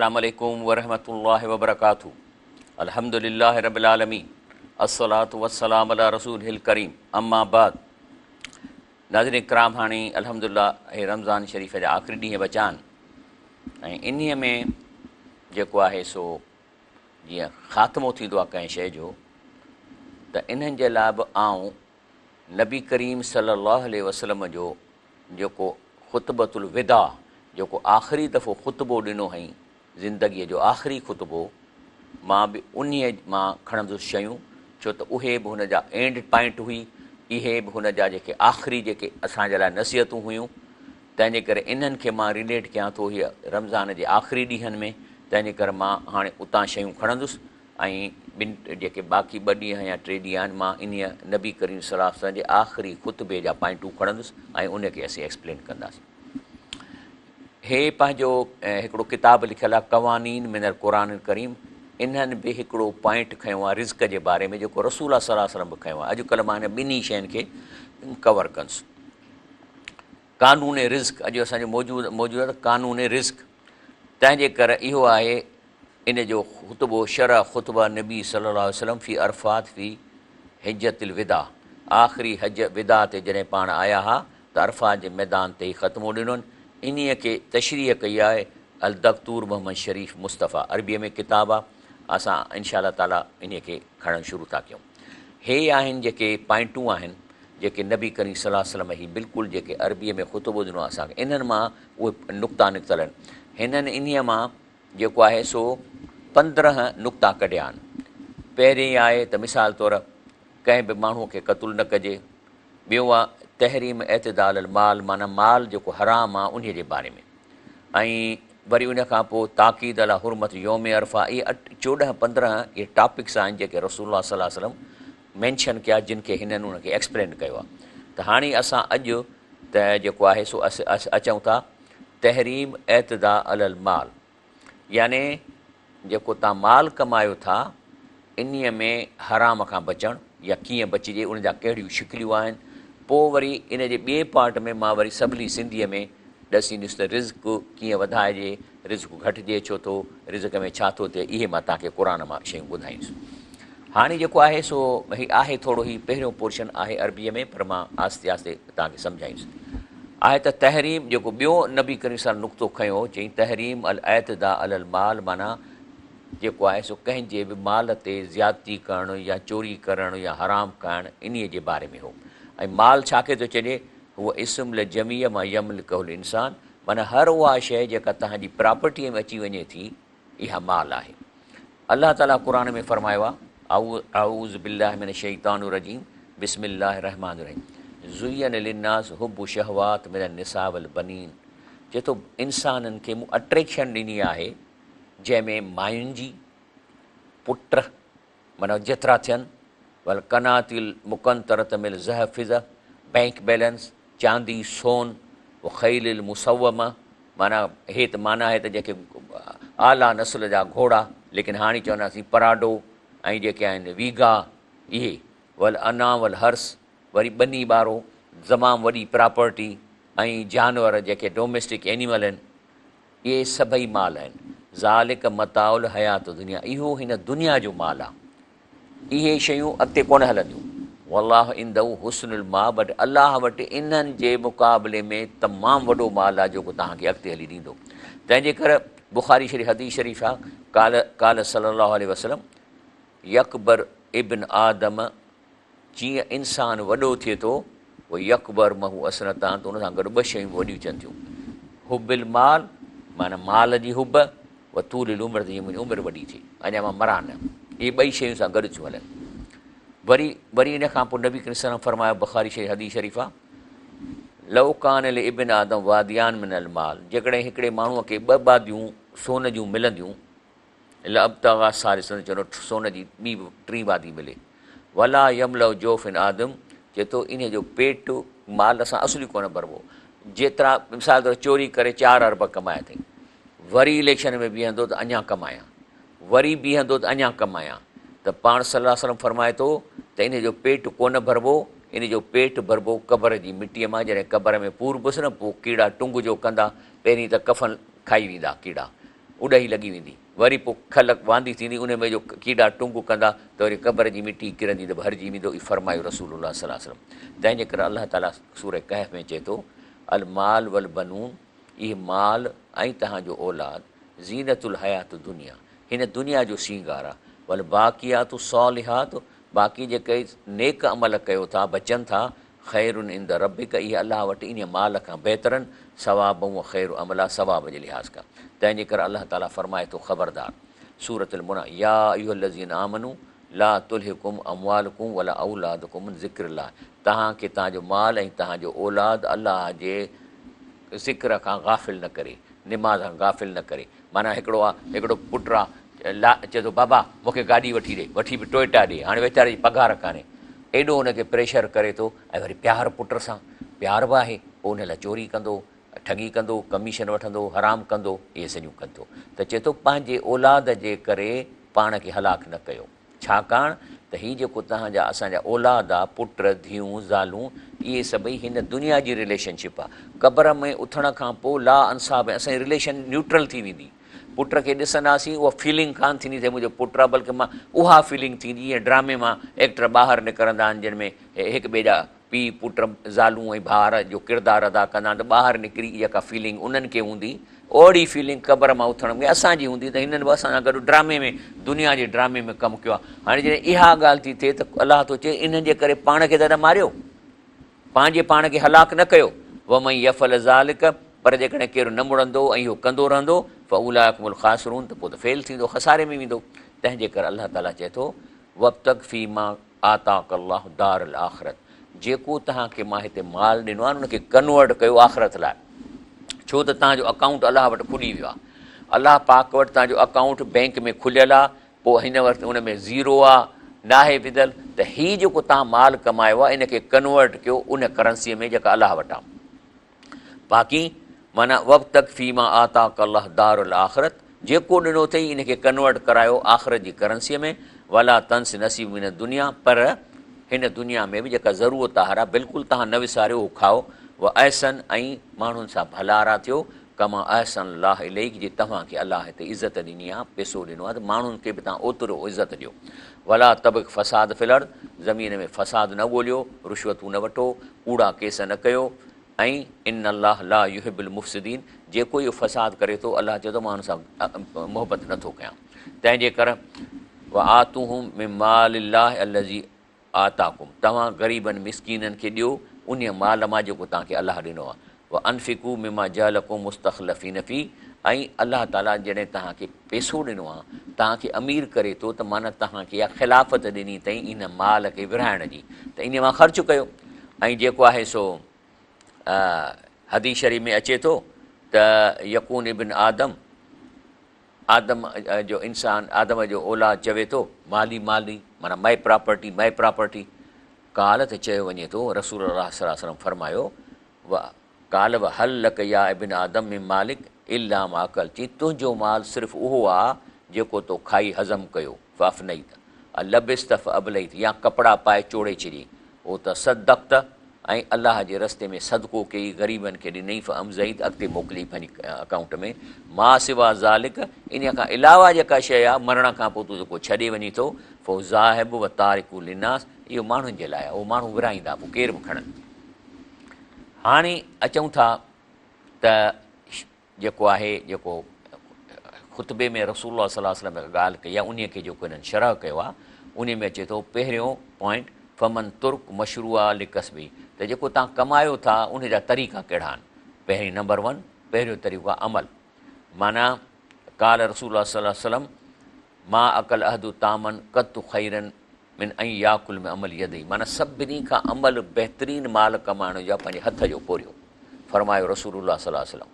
अस्सलामु अलैकुम वरहमतुल्लाहि वबरकातुहू। अल्हम्दुलिल्लाहि रब्बिल आलमीन, अस्सलातु वस्सलामु अला रसूलिल करीम, अम्मा बाद। नाज़रीन इकराम, हाणे अल्हम्दुलिल्लाह रमज़ान शरीफ़ जा आख़िरी ॾींहं बचा आहिनि ऐं इन्हीअ में जेको आहे सो जीअं ख़ात्मो थींदो आहे कंहिं शइ जो, त इन्हनि जे लाइ बि आऊं नबी करीम सल्लल्लाहु अलैहि वसल्लम जो जेको ख़ुतबतुल विदा, जेको आख़िरी दफ़ो ख़ुतबो ॾिनो हुई, ज़िंदगीअ जो आख़िरी ख़ुतबो, मां बि उन्हीअ मां खणंदुसि शयूं, छो त उहे बि हुन जा एंड पॉइंट हुई, इहे बि हुन जा जेके आख़िरी जेके असांजे लाइ नसीहतूं हुयूं। तंहिंजे करे इन्हनि खे मां रिलेट कयां थो हीअ रमज़ान जे आख़िरी ॾींहंनि में, तंहिंजे करे मां हाणे उतां शयूं खणंदुसि ऐं ॿिनि जेके बाक़ी 2 ॾींहं या 3 ॾींहं आहिनि, मां इन्हीअ नबी करीम सल्लल्लाहु अलैहि वसल्लम जे आख़िरी ख़ुतबे जा पॉइंटूं खणंदुसि ऐं उनखे असीं एक्सप्लेन कंदासीं। हे पंहिंजो हिकिड़ो किताबु लिखियलु आहे क़वानीन मिनल क़ुरानिल करीम। इन्हनि बि हिकिड़ो पॉइंट खयों आहे रिज़्क़ जे बारे में, जेको रसूल सल्लल्लाहु अलैहि वसल्लम बि खयों आहे। अॼुकल्ह मां हिन ॿिन्ही शयुनि खे कवर कंदुसि। क़ानून रिज़्क़ अॼु असांजो मौजूदु आहे, त क़ानून रिज़्क़। तंहिंजे करे इहो आहे इन जो ख़ुतबो शरह ख़ुतबा नबी सल्लल्लाहु अलैहि वसल्लम फ़ी अरफ़ात फ़ी हिजतिल विदा। आख़िरी हज विदा ते जॾहिं पाण आया हुआ त अरफ़ात जे मैदान ते ई ख़त्मो ॾिनो। इन्हीअ खे तशरीह कई आहे अल दक्तूर मोहम्मद शरीफ़ मुस्तफ़ा, अरबीअ में किताबु आहे। असां इंशा अल्लाह ताला इन्हीअ खे खणणु शुरू था कयूं। हे आहिनि जेके पॉइंटूं आहिनि जेके नबी करीम सल्लल्लाहु अलैहि वसल्लम ही बिल्कुलु जेके अरबीअ में ख़ुतबो ॾिनो आहे असांखे, इन्हनि मां उहे नुक़्ता निकितल आहिनि। हिननि इन्हीअ मां जेको आहे सो 15 नुक़्ता कढिया आहिनि। पहिरीं आहे त मिसाल तौरु कंहिं बि माण्हूअ खे क़तलु न कजे। ॿियो आहे तहरीम एतिदाल माल, माना माल जेको हराम आहे उन जे बारे में। ऐं वरी उन खां पोइ ताक़ीद अला हुरमत योम अरफ़ा। इहे 14-15 इहे टॉपिक्स आहिनि जेके रसूलुल्लाह सल्लल्लाहु अलैहि वसल्लम मैंशन कया, जिन खे हिननि उनखे एक्सप्लेन कयो आहे। त हाणे असां अॼु त जेको आहे सो अचूं था तहरीम एतिदा अलल माल, याने जेको तव्हां माल कमायो था इन्हीअ में हराम खां बचणु या कीअं बचिजे, उन जा कहिड़ियूं शिकिलियूं आहिनि। पोइ वरी इन जे ॿिए पार्ट में मां वरी सवली सिंधीअ में ॾसींदुसि त रिज़्क़ कीअं वधाइजे, रिज़्क़ घटिजे छो थो, रिज़्क़ में छा थो थिए, इहे मां तव्हांखे क़ुर मां शयूं ॿुधाईंदुसि। हाणे जेको आहे सो ही आहे थोरो ई पहिरियों पोर्शन आहे अरबीअ में, पर मां आस्ते आस्ते तव्हांखे सम्झाईंदुसि। आहे त तहरीम जेको ॿियो नबी करीम सां नुक़्तो खयों, चई तहरीम अल एतिदा अलल माल, माना जेको आहे सो कंहिंजे बि माल ते ज़्यादती करणु या चोरी करणु या हराम करणु, इन्हीअ जे बारे में हो। ऐं माल छा खे थो चइजे, उहा इस्म जमीअ मां यमल कहल इंसान, माना हर उहा शइ जेका तव्हांजी प्रॉपर्टीअ में अची वञे थी, इहा माल आहे। अलाह ताला क़ुर में फरमायो आहे आऊज़ बिल्लाहि मिनश शैतानिर रजीम बिस्मिल्लाहिर रहमानिर रहीम ज़ुय्यन लिन्नास हुब्बु शहवात मिनन निसा वल बनीन। चए थो इंसाननि खे मूं अट्रैक्शन ॾिनी आहे जंहिंमें मायुनि जी, पुट माना जेतिरा थियनि, वल कनातिल मुक़ंतरत मिल ज़हफ़िज़, बैंक बैलेंस, चांदी सोन, व ख़ैलिल मुसव्वमा, माना हे त माना आहे त जेके आला नस्ल जा घोड़ा, लेकिन हाणे चवंदासीं पराडो ऐं जेके आहिनि वीगा, इहे वल अना वल हर्स, वरी ॿनी ॿारो, तमामु वॾी प्रॉपर्टी ऐं जानवर जेके डोमेस्टिक एनिमल आहिनि, इहे सभई माल आहिनि। ज़ालिक मताउल हयात दुनिया, इहो हिन दुनिया जो माल आहे। इहे शयूं अॻिते कोन हलंदियूं। वल्लाह इंदहु हुस्नुल माबद, अलाह वटि इन्हनि जे मुक़ाबले में तमामु वॾो माल आहे जेको तव्हांखे अॻिते हली ॾींदो। तंहिंजे करे बुख़ारी शरीफ़ हदीस शरीफ़ आहे, काल सल्लल्लाहु अलैहि वसल्लम यकबर इब्न आदम, जीअं इंसानु वॾो थिए थो, उहो यकबर महू असनतान, त उन सां गॾु 2 शयूं वॾियूं थियनि थियूं। हुबिल माल, माना माल जी हुब, व तूलिल उमिरि, जीअं मुंहिंजी उमिरि वॾी थी, अञा मां मरां न। इहे 2 शयूं सां गॾु थियूं हलनि। वरी इन खां पोइ नबी करीम सल्लल्लाहु अलैहि वसल्लम फरमायो, बुख़ारी शरीफ़ हदीस शरीफ़ आहे, लौ कान लिल इब्न आदम वादियान मिनल माल, जेकॾहिं हिकिड़े माण्हूअ खे 2 बादियूं सोन जूं मिलंदियूं, लअब्तगा सारिसन, चलो सोन जी ॿी 3 वादी मिले, वला यमलउ जोफ़िन आदम, चए थो इन जो पेट माल सां असली कोन भरबो। जेतिरा मिसाल तौरु चोरी करे 4 अरब कमाया अथई, वरी इलेक्शन में बीहंदो त अञा कमायां, वरी बीहंदो त अञा कमायां, त पाण सल्लल्लाहु अलैहि वसल्लम फरमाए थो त इन जो पेट कोन भरबो। इन जो पेट भरबो क़बर जी मिटीअ मां। जॾहिं क़बर में पूरबुसि न, पोइ कीड़ा टुंग जो कंदा, पहिरीं त कफ़न खाई वेंदा कीड़ा, उॾही लॻी वेंदी, वरी पोइ खल वांदी थींदी, उन में जो कीड़ा टुंग कंदा त वरी क़बर जी मिटी किरंदी त भरिजी वेंदो। ई फरमायो रसूलुल्लाह सल्लल्लाहु अलैहि वसल्लम। तंहिंजे करे अलाह ताला सूरह कहफ में चए थो अल माल वल बनून, इहे माल ऐं तव्हांजो औलाद ज़ीनतुल हयात दुनिया, हिन दुनिया जो सींगार आहे। वल बाक़ियातु सॉलिहात, बाक़ी जेके नेक अमल कयो था बचनि था, ख़ैरुन इंद रबिक, इहे अलाह वटि इन माल खां बहितरनि सवाब ऐं ख़ैरु अमला सवाब जे लिहाज़ खां। तंहिंजे करे अलाह ताला फरमाए थो ख़बरदार सूरतुल मुना या अय्युहल्लज़ीना आमनू ला तुल्हिकुम अमवालुकुम वला औलादुकुम अन ज़िक्रिल्लाह, तव्हांखे तव्हांजो माल ऐं तव्हांजो औलाद अलाह जे ज़िक्र खां गाफ़िल न करे, निमाज़ खां गाफ़िल न करे। माना हिकिड़ो पुटु आहे चए थो बाबा मूंखे गाॾी वठी ॾे, वठी बि टोयटा ॾे, हाणे वीचारे जी पघार कान्हे, एॾो हुनखे प्रेशर करे थो ऐं वरी प्यारु पुट सां प्यार बि आहे, पोइ हुन लाइ चोरी कंदो, ठगी कंदो, कमीशन वठंदो, हराम कंदो, इहे सॼियूं कंदो। त चए थो पंहिंजे औलाद जे करे पाण खे हलाक न कयो, छाकाणि त हीउ जेको तव्हांजा असांजा औलाद आहे, पुट धीअरूं ज़ालूं, इहे सभई हिन दुनिया जी रिलेशनशिप आहे। क़बर में उथण खां पोइ ला अंसाब ऐं असांजी रिलेशन न्यूट्रल थी वेंदी। पुट खे ॾिसंदासीं उहा फीलिंग कान थींदी त मुंहिंजो पुटु आहे, बल्कि मां उहा फीलिंग थींदी। ईअं ड्रामे मां एक्टर ॿाहिरि निकिरंदा आहिनि जिन में हिकु ॿिए जा पीउ पुट ज़ालूं ऐं भाउर जो किरदारु अदा कंदा आहिनि, त ॿाहिरि निकिरी जेका फीलिंग उन्हनि खे हूंदी, ओड़ी फीलिंग क़बर मां उथण में असांजी हूंदी। त हिननि बि असां सां गॾु ड्रामे में, दुनिया जे ड्रामे में कमु कयो आहे। हाणे जॾहिं इहा ॻाल्हि थी थिए त अलाह थो चए इन्हनि जे करे पाण खे त न मारियो, पंहिंजे पाण खे हलाक न कयो। वमई यफ़ल ज़ालिक, पर जेकॾहिं केरु न मुड़ंदो ऐं इहो कंदो रहंदो फ़उलाइकुमुल ख़ासिरून, त पोइ त फेल थींदो, खसारे में वेंदो। तंहिंजे करे अलाह ताला चए थो वब्तग़ फ़ीमा आताकल्लाहु दारुल आख़िरत, जेको तव्हांखे मां हिते माल ॾिनो आहे उनखे कन्वर्ट कयो आख़िरत लाइ। छो त तव्हांजो अकाउंट अलाह वटि खुली वियो आहे, अलाह पाक वटि तव्हांजो अकाउंट बैंक में खुलियल आहे, पोइ हिन वक़्तु उन में ज़ीरो आहे, नाहे विधल, त हीउ जेको तव्हां माल कमायो आहे इनखे कन्वर्ट कयो उन करंसीअ में जेका अलाह वटि आहे। बाक़ी माना वब्तग़ फ़ीमा आताकल्लाहु दारुल आख़िरत, जेको ॾिनो अथई इनखे कन्वर्ट करायो आख़िरत जी करंसीअ में। वला तंस नसीब मिन दुनिया, पर हिन दुनिया में बि जेका ज़रूरत आहे बिल्कुलु तव्हां न विसारियो, उहो खाओ। व अहसन, ऐं माण्हुनि सां भलारा थियो, कमा अहसन अल्लाह इलैक, जे तव्हांखे अलाह हिते इज़त ॾिनी आहे, पैसो ॾिनो आहे, त माण्हुनि खे बि तव्हां ओतिरो इज़त ॾियो। वला तबिक़ फ़साद फिल अर्द, ज़मीन में फ़साद न ॻोल्हियो, रुश्वतूं न वठो, कूड़ा केस न कयो, ऐं इन अलाह ला युहिब्बुल मुफ़्सिदीन, जेको इहो फ़साद करे थो अलाह चए थो मां हुन सां मोहबत नथो कयां। तंहिंजे करे व आतूहुम मिन मालिल्लाह अल्लज़ी आताकुम, तव्हां ग़रीबनि मिसकीननि खे ॾियो उन माल मां जेको तव्हांखे अलाह ॾिनो आहे। व अनफ़िकू मिमा जअलकुम मुस्तख़लफ़ीन फ़ी, ऐं अलाह ताला जॾहिं तव्हांखे पैसो ॾिनो आहे, तव्हांखे अमीर करे थो, त माना तव्हांखे इहा ख़िलाफ़त ॾिनी अथई इन माल खे विरहाइण जी, त इन मां ख़र्चु कयो। ऐं जेको आहे सो हदीस शरीफ़ में अचे थो त यकून इब्न आदम, आदम जो इंसान, आदम जो औलाद चवे थो माली माली, माना माई प्रॉपर्टी माई प्रॉपर्टी। काल त चयो वञे थो, रसूलुल्लाह सल्लल्लाहु अलैहि वसल्लम फरमायो काल व हल लक या इब्न आदम में मालिक इल्ला मा अकल, चई तुंहिंजो माल सिर्फ़ु उहो आहे जेको तो खाई हज़म कयो, फ़अफ़नई लबिस त फ़अबलई, या कपिड़ा पाए चोड़े छॾी, उहो त सदक़त, ऐं अलाह जे रस्ते में सदको कई, ग़रीबनि खे ॾिनई, फ़अमज़ई, त अॻिते मोकिली पंहिंजी अकाउंट में। मा सिवा ज़ालिक, इन खां अलावा जेका शइ आहे मरण खां पोइ तूं जेको छॾे वञी थो, पोइ ज़ाहिब व तारिकु लिनास, इहो माण्हुनि जे लाइ आहे, उहो माण्हू विराईंदा, पोइ केरु बि खणनि। हाणे अचूं था त जेको आहे, जेको ख़ुतबे में रसूलुल्लाह सल्लल्लाहु अलैहि वसल्लम ॻाल्हि कई आहे, उन खे जेको हिननि शरह कयो आहे, उन में अचे थो पहिरियों पॉइंट फमन तुर्क मशरूआ लिकस्बी, त जेको तव्हां कमायो था उन जा तरीक़ा कहिड़ा आहिनि। पहिरीं नंबर 1, पहिरियों तरीक़ो आहे अमल, माना काल रसूलुल्लाह सल्लल्लाहु अलैहि वसल्लम मां अकल अहदु तामन कतु ख़ैरन मिन ऐं याकुल में अमल यदई, माना सभिनी खां अमल बहितरीनु माल कमाइण जो आहे पंहिंजे हथ जो पोरियो, फरमायो रसूलुल्लाह सल्लल्लाहु अलैहि वसल्लम।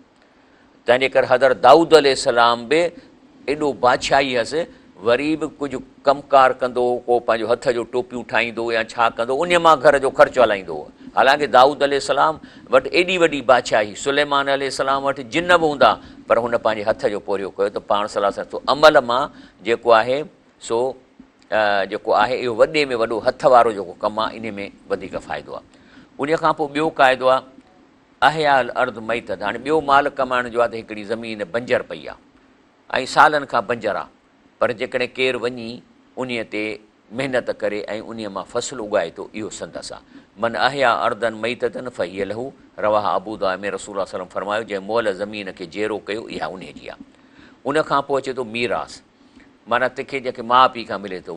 तंहिंजे करे हज़रत दाऊद अलैहिस्सलाम बि एॾो बादशाही हुअसि, वरी बि कुझु कमकार कंदो, को पंहिंजो हथ जो टोपियूं ठाहींदो या छा कंदो, उन मां घर जो ख़र्चु हलाईंदो हो। हालांकि दाऊद अलैहिस्सलाम वटि एॾी वॾी बादशाही, सुलेमान अलैहिस्सलाम वटि जिन बि हूंदा, पर हुन पंहिंजे हथ जो पोरियो कयो, त पाण सल्लल्लाहु अलैहि वसल्लम अमल मां जेको आहे सो जेको आहे इहो वॾे में वॾो हथ वारो जेको कमु आहे, इन में वधीक फ़ाइदो आहे। उन खां पोइ ॿियो क़ाइदो आहे अहयाल अर्द मैतत, हाणे ॿियो माल कमाइण जो आहे त हिकिड़ी ज़मीन बंजर पई आहे, ऐं सालनि खां बंजर आहे, पर जेकॾहिं केरु वञी उन्हीअ ते महिनत करे ऐं उन्हीअ मां फ़सुलु उगाए थो, इहो संदसि आहे। मन अहिया अर्दन मईतनि फ़हीअ लहू रवाह अबूदा में रसूल सलम फरमायो, जंहिं मोल ज़मीन खे जेरो कयो इहा उन जी आहे। उन खां पोइ अचे थो मीरास, माना तंहिंखे जेके माउ पीउ खां मिले थो,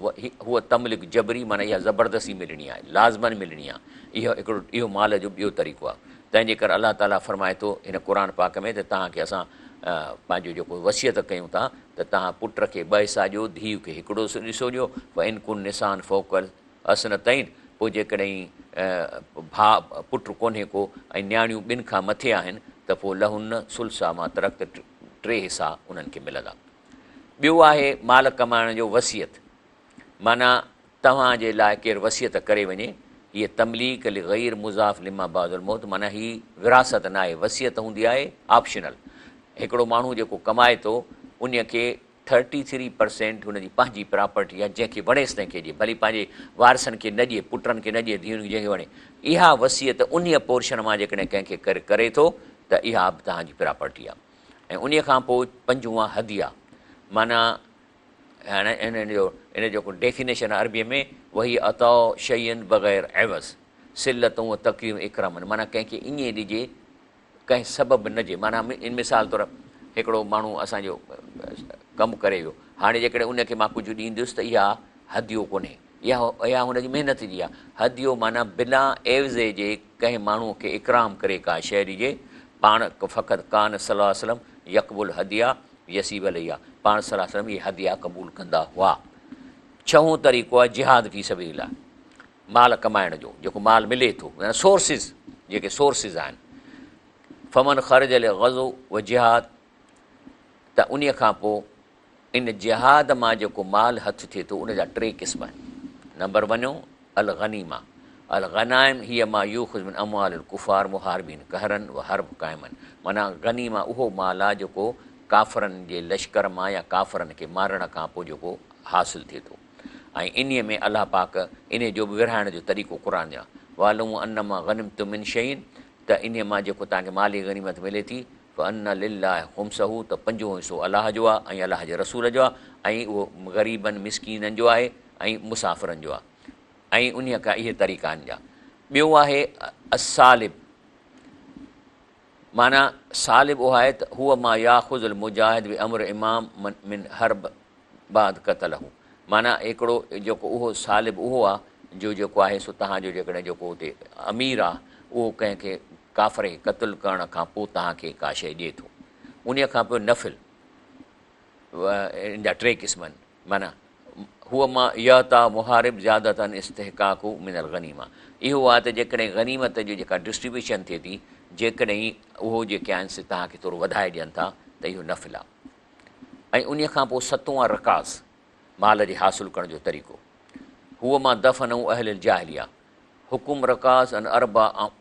हूअ तमलिक जबरी, माना इहा ज़बरदस्ती मिलणी आहे, लाज़मन मिलणी आहे। इहो माल जो ॿियो तरीक़ो आहे। तंहिंजे करे अलाह ताला फरमाए थो हिन क़ुर पाक में त तव्हांखे असां पंहिंजो जेको वसियत कयूं था त तव्हां पुट खे 2 हिसा ॾियो, धीउ खे हिकिड़ो ॾिसो ॾियो, व इन कुन निसान फ़ोकल असनतैन, पोइ जेकॾहिं भाउ पुटु कोन्हे को ऐं नियाणियूं 2 खां मथे आहिनि त पोइ लहुन सुलसा मां तरक़ 3 हिसा उन्हनि खे मिलंदा। ॿियो आहे माल कमाइण जो वसियत, माना तव्हांजे लाइ केरु वसियत करे वञे, हीअ तमलीक गैर मुज़ाफ़ लिमा बाज़ुल मौत, माना हीअ विरासत न आहे, वसियत हूंदी आहे ऑप्शनल। हिकिड़ो माण्हू जेको कमाए थो उन खे 33% हुनजी पंहिंजी प्रॉपर्टी आहे, जंहिंखे वणेसि तंहिंखे ॾिए, भली पंहिंजे वारसनि खे न ॾिए, पुटनि खे न ॾिए, धीअरुनि खे जंहिंखे वणे, इहा वसियत उन पोर्शन मां जेकॾहिं कंहिंखे करे थो त इहा बि तव्हांजी प्रॉपर्टी आहे। ऐं उन खां पोइ 5वां आहे हदिया, माना हाणे इन जो डेफिनेशन आहे अरबीअ में, वही अतो शयन बग़ैर एवज़ सिलतूं तक़रीम इकरामन, माना कंहिंखे ईअं ॾिजे कंहिं सबबु न जे, माना इन मिसाल तौरु हिकिड़ो माण्हू असांजो कमु करे वियो, हाणे जेकॾहिं उनखे मां कुझु ॾींदुसि त इहा हदियो कोन्हे, इहा हुनजी महिनत जी आहे। हदियो माना बिना एवज़े जे कंहिं माण्हूअ खे इकराम करे का शइ ॾिजे, पाण फ़क़ति कान सलाहु वसलम यकबुल हदिया यसीब लही, पाण सलाहु वसलम इहे हदिया क़बूल कंदा हुआ। 6हों तरीक़ो आहे जिहाद फी सबीलिल्लाह, माल कमाइण जो, जेको माल मिले थो, सोर्सिस, जेके सोर्सिस आहिनि। फमन ख़र्ज गज़ो व जिहाद, त उन खां पोइ इन जिहाद मां जेको माल हथु थिए थो उन जा 3 क़िस्म आहिनि। नंबर 1 अल गनीमा, अल गनाइम हीअ मां यूख़ुज़ मिन अमवालिल कुफ़ार मुहारबीन कहरन व हर्ब क़ाइमन, माना गनीमा उहो माल आहे जेको काफ़रनि जे लश्कर मां या काफ़रनि खे मारण खां पोइ जेको हासिलु थिए थो। ऐं इन में अलाह पाक इन जो बि विरहाइण जो तरीक़ो क़ुर जा, वालूं अन मां गनिमतुम मिन शैइन, त इन मां जेको तव्हांखे माली गनीमत मिले थी, अन लिल्लाहि ख़ुम्सहू, त 5हों हिसो अलाह जो आहे ऐं अलाह जे रसूल जो आहे, ऐं उहो ग़रीबनि मिसकीननि जो आहे ऐं मुसाफ़िरनि जो आहे, ऐं उन खां इहे तरीक़ा आहिनि जा। ॿियो आहे असालिब, माना सालिब उहा आहे त हूअ मां याख़ुज़ुल मुजाहिद बि अमर इमाम मिन हर्ब बाद क़तलहू, माना हिकिड़ो जेको उहो सालिब उहो आहे जो जेको आहे सो तव्हांजो जेकॾहिं जेको हुते अमीर आहे उहो कंहिंखे काफ़र खे क़तलु करण खां पोइ तव्हांखे का शइ ॾिए थो। उन खां पोइ नफ़िल, इन जा 3 क़िस्म आहिनि, माना हूअ मां यता मुहारिब ज़्यादातन इस्तेहकाकू मिनल गनीमा, इहो आहे त जेकॾहिं गनीमत जी जेका डिस्ट्रीब्यूशन थिए थी, जेकॾहिं उहो जेके आहिनि से तव्हांखे थोरो वधाए ॾियनि था त इहो नफ़िल आहे। ऐं उन खां पोइ 7हों आहे रकाज़, माल जे हासिलु करण जो तरीक़ो, हूअ मां दफ़न ऐं अहल जाहिलिया, हुकुम रकाज़ अन अरबा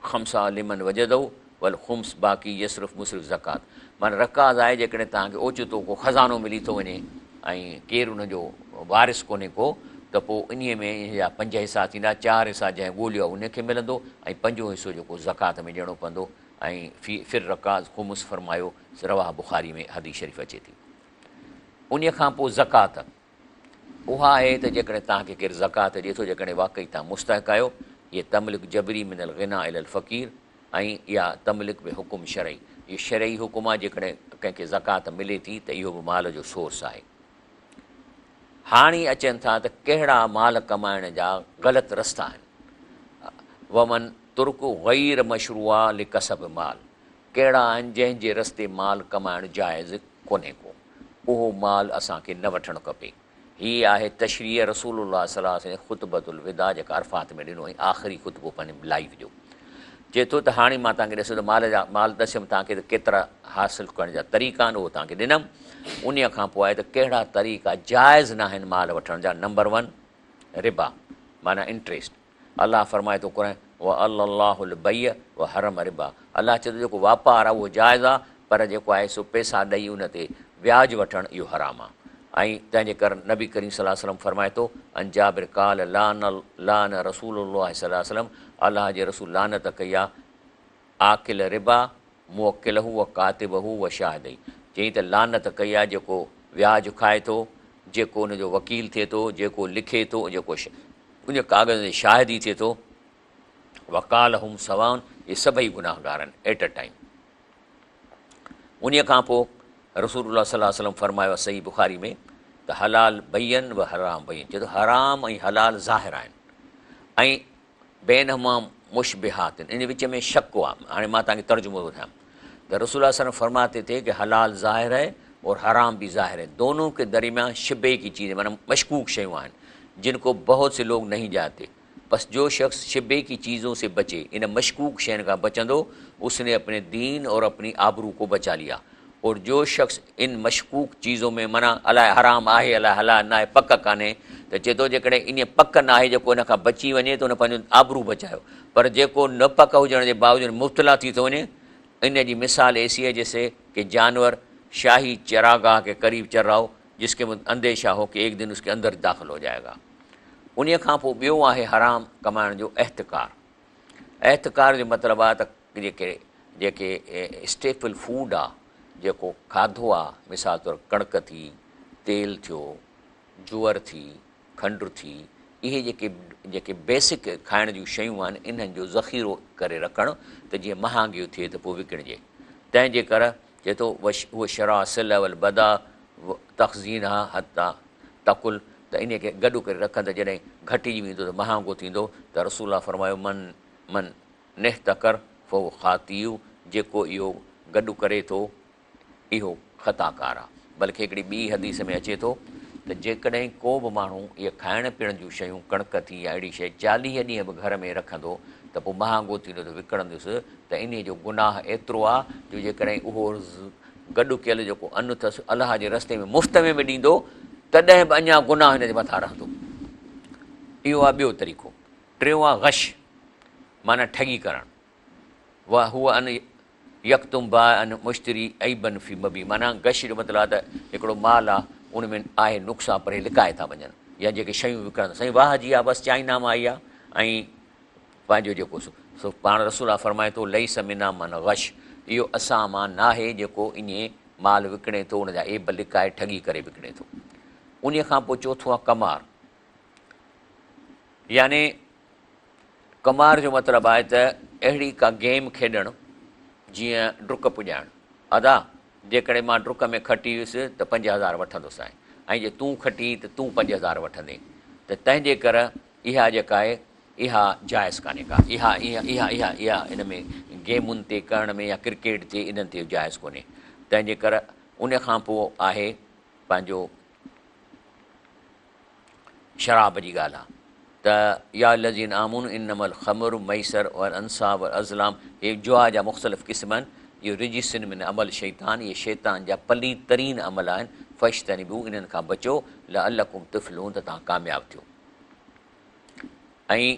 ख़म्सा लिमन वजदऊ वल ख़ुम्स बाक़ी यसरफ़ मुसरिफ़ ज़कात, माना रकाज़ आहे जेकॾहिं तव्हांखे ओचितो को ख़ज़ानो मिली थो वञे ऐं केरु उनजो वारिस कोन्हे को, त पोइ इन में इन जा 5 हिसा थींदा, 4 हिसा जंहिं ॻोल्हियो उनखे मिलंदो ऐं 5हों हिसो जेको ज़कात में ॾियणो पवंदो। ऐं फिर रकाज़ ख़ुमुस फरमायो, रवाह बुख़ारी में हदीस शरीफ़ अचे थी। उन खां पोइ ज़कात उहा आहे त जेकॾहिं तव्हांखे केरु ज़कात ॾिए थो, जेकॾहिं वाक़ई तव्हां मुस्तहिक़ आहियो, इहे तमलिक जबरी मिनल ग़िना इलल फ़क़ीर, ऐं इहा तमलिक बि हुकुम शरई, इहो शरई हुकुम आहे, जेकॾहिं कंहिंखे ज़कात मिले थी त इहो बि माल जो सोर्स आहे। हाणे अचनि था त कहिड़ा माल कमाइण जा ग़लति रस्ता आहिनि। वमन तुर्क गैर मशरूआ लिकसब माल, कहिड़ा आहिनि जंहिंजे रस्ते माल कमाइणु जाइज़ कोन्हे को, उहो माल असांखे न वठणु खपे। हीअ आहे तशरीह रसूलुल्लाह सल्लल्लाहु अलैहि वसल्लम ख़ुतबतुल विदा जेका अरफ़ात में ॾिनो ऐं आख़िरी ख़ुतबो पंहिंजे लाइफ जो, चए थो त हाणे मां तव्हांखे ॾिसो त माल दसियमि तव्हांखे त केतिरा हासिलु करण जा तरीक़ा आहिनि, उहो तव्हांखे ॾिनमि। उन खां पोइ आहे त कहिड़ा तरीक़ा जाइज़ न आहिनि माल वठण जा। नंबर 1 रिबा, माना इंट्रेस्ट, अलाह फरमाए थो क़ुर व अल्लाहुल बैय व हरम रिबा, अलाह चए थो जेको वापारु आहे उहो जाइज़ आहे, पर जेको आहे सो पैसा ॾेई उन ते व्याज वठणु इहो हराम आहे। ऐं तंहिंजे करे नबी करीम सल्लल्लाहु अलैहि वसल्लम फरमाए थो अंजाबिर काल लान रसूलुल्लाह सल्लल्लाहु अलैहि वसल्लम, अलाह जे रसूल लानत कई आहे आकिल रिबा मुवक्किलहू व कातिबहू व शाहिदई, चई त लानत कई आहे जेको व्याज खाए थो, जेको उनजो वकील थिए थो, जेको लिखे थो, जेको उन कागज़ जी शाहिदी थिए थो। वकाल हुम सवान, इहे सभई गुनाहगार आहिनि एट अ टाइम। उन खां पोइ रसूलुल्लाह सल्लल्लाहु अलैहि वसल्लम फरमायो आहे सही बुखारी में त हलाल बयन व हराम बयन, चए थो हराम ऐं हलाल ज़ाहिर आहिनि ऐं बैनहुमा मुशबिहात आहिनि, इन विच में शक आहे। हाणे मां तव्हांखे तर्जुमो ॿुधायां त रसूलुल्लाह सल्लल्लाहु अलैहि वसल्लम फरमाते थे कि हलाल ज़ाहिर है और हराम भी ज़ाहिर है, दोनों के दरमियान शिबे की चीज़ें माना मशकूक शयूं आहिनि जिनको बहुत से लोग नहीं जाते। बस जो शख्स शिबे की चीज़ों से बचे, इन मशकूक शयन का बचंदो, उसने अपने दीन और अपनी आबरू को बचा लिया। और जो शख्स इन मशकूक चीज़ों में माना अलाए हराम आहे अलाए हलाल न आहे पक कान्हे, त चए थो जेकॾहिं इन पक न आहे जेको इन खां बची वञे त उन पंहिंजो आबरू बचायो। पर जेको न पक हुजण जे बावजूदि मुब्तला थी थो वञे, इन जी मिसाल ऐसी है जैसे कि जानवर शाही चरागाह के करीब चर रहा हो जिसके अंदेशा हो कि एक दिन उसके अंदर दाखिल हो जाएगा। उन खां पोइ ॿियो आहे हराम कमाइण जो एहतिकार। एहतिकार जो मतिलबु आहे त जेके स्टेपल फूड आहे, जेको खाधो आहे, मिसाल तौरु कणिक थी, तेल थियो, जुअर थी, खंडु थी, इहे जेके बेसिक खाइण जूं शयूं आहिनि इन्हनि जो ज़ख़ीरो करे रखणु त जीअं महांगियो थिए त पोइ विकिणिजे। तंहिंजे करे चए थो उहा शरा सिल वल बदा तख़ज़ीन हा हता तकुल, त इन खे गॾु करे रखनि त जॾहिं घटिजी वेंदो त महांगो थींदो। त रसूल फरमायो मन नेह तकर फो ख़ातियू, जेको इहो गॾु करे थो इहो ख़ताकार आहे। बल्कि हिकिड़ी ॿी हदीस में अचे थो त जेकॾहिं को बि माण्हू इहे खाइण पीअण जूं शयूं कणिक थी या अहिड़ी शइ 40 ॾींहं बि घर में रखंदो त पोइ महांगो थींदो त विकिणंदुसि, त इन जो गुनाह एतिरो आहे जो जेकॾहिं उहो गॾु कयल जेको अनु अथसि अलाह जे रस्ते में मुफ़्त में बि ॾींदो तॾहिं बि अञा गुनाह हिन जे मथां रहंदो। इहो आहे ॿियो तरीक़ो। टियों आहे गश माना ठगी करणु। वाह हूअ अन यकतुम बा अन मुश्तरी ऐबन फी मबी, माना गश जो मतिलबु आहे त हिकिड़ो माल आहे उन में आहे नुक़्सा पर लिकाए था वञनि, या जेके शयूं विकिणनि साईं वाह जी आहे बसि चाइना मां आई आहे ऐं पंहिंजो जेको सो पाण रसूल फरमाए थो लई समिना मन गश, इहो असां मां न आहे जेको इन माल विकिणे थो उन जा ऐब लिकाए ठगी करे विकिणे थो। उन खां पोइ चौथो आहे कमार। याने कमार जो मतिलबु आहे त अहिड़ी का गेम खेॾणु जीअं डुक पुॼाइणु। अदा जेकॾहिं मां डुक में खटी वियुसि त 5000 वठंदुसि ऐं जे तूं खटी त तूं 5000 वठंदे, त तंहिंजे करे इहा जेका आहे इहा जाइज़ कान्हे का। इहा इन में गेमुनि ते करण में या क्रिकेट ते इन्हनि ते जाइज़ कोन्हे। तंहिंजे करे उन खां पोइ आहे पंहिंजो शराब जी ॻाल्हि आहे त या लज़ीन आमुन इनमल ख़मर मैसर और अंसाब और अज़लाम, इहे जुआ जा मुख़्तलिफ़ क़िस्म आहिनि। इहो रिजिसन में अमल शैतान, इहे शैतान जा पलीद तरीन अमल आहिनि। फ़श्तनिबू, इन्हनि खां बचो, लअल्लकुम तुफ़्लिहून, त तव्हां कामयाबु थियो। ऐं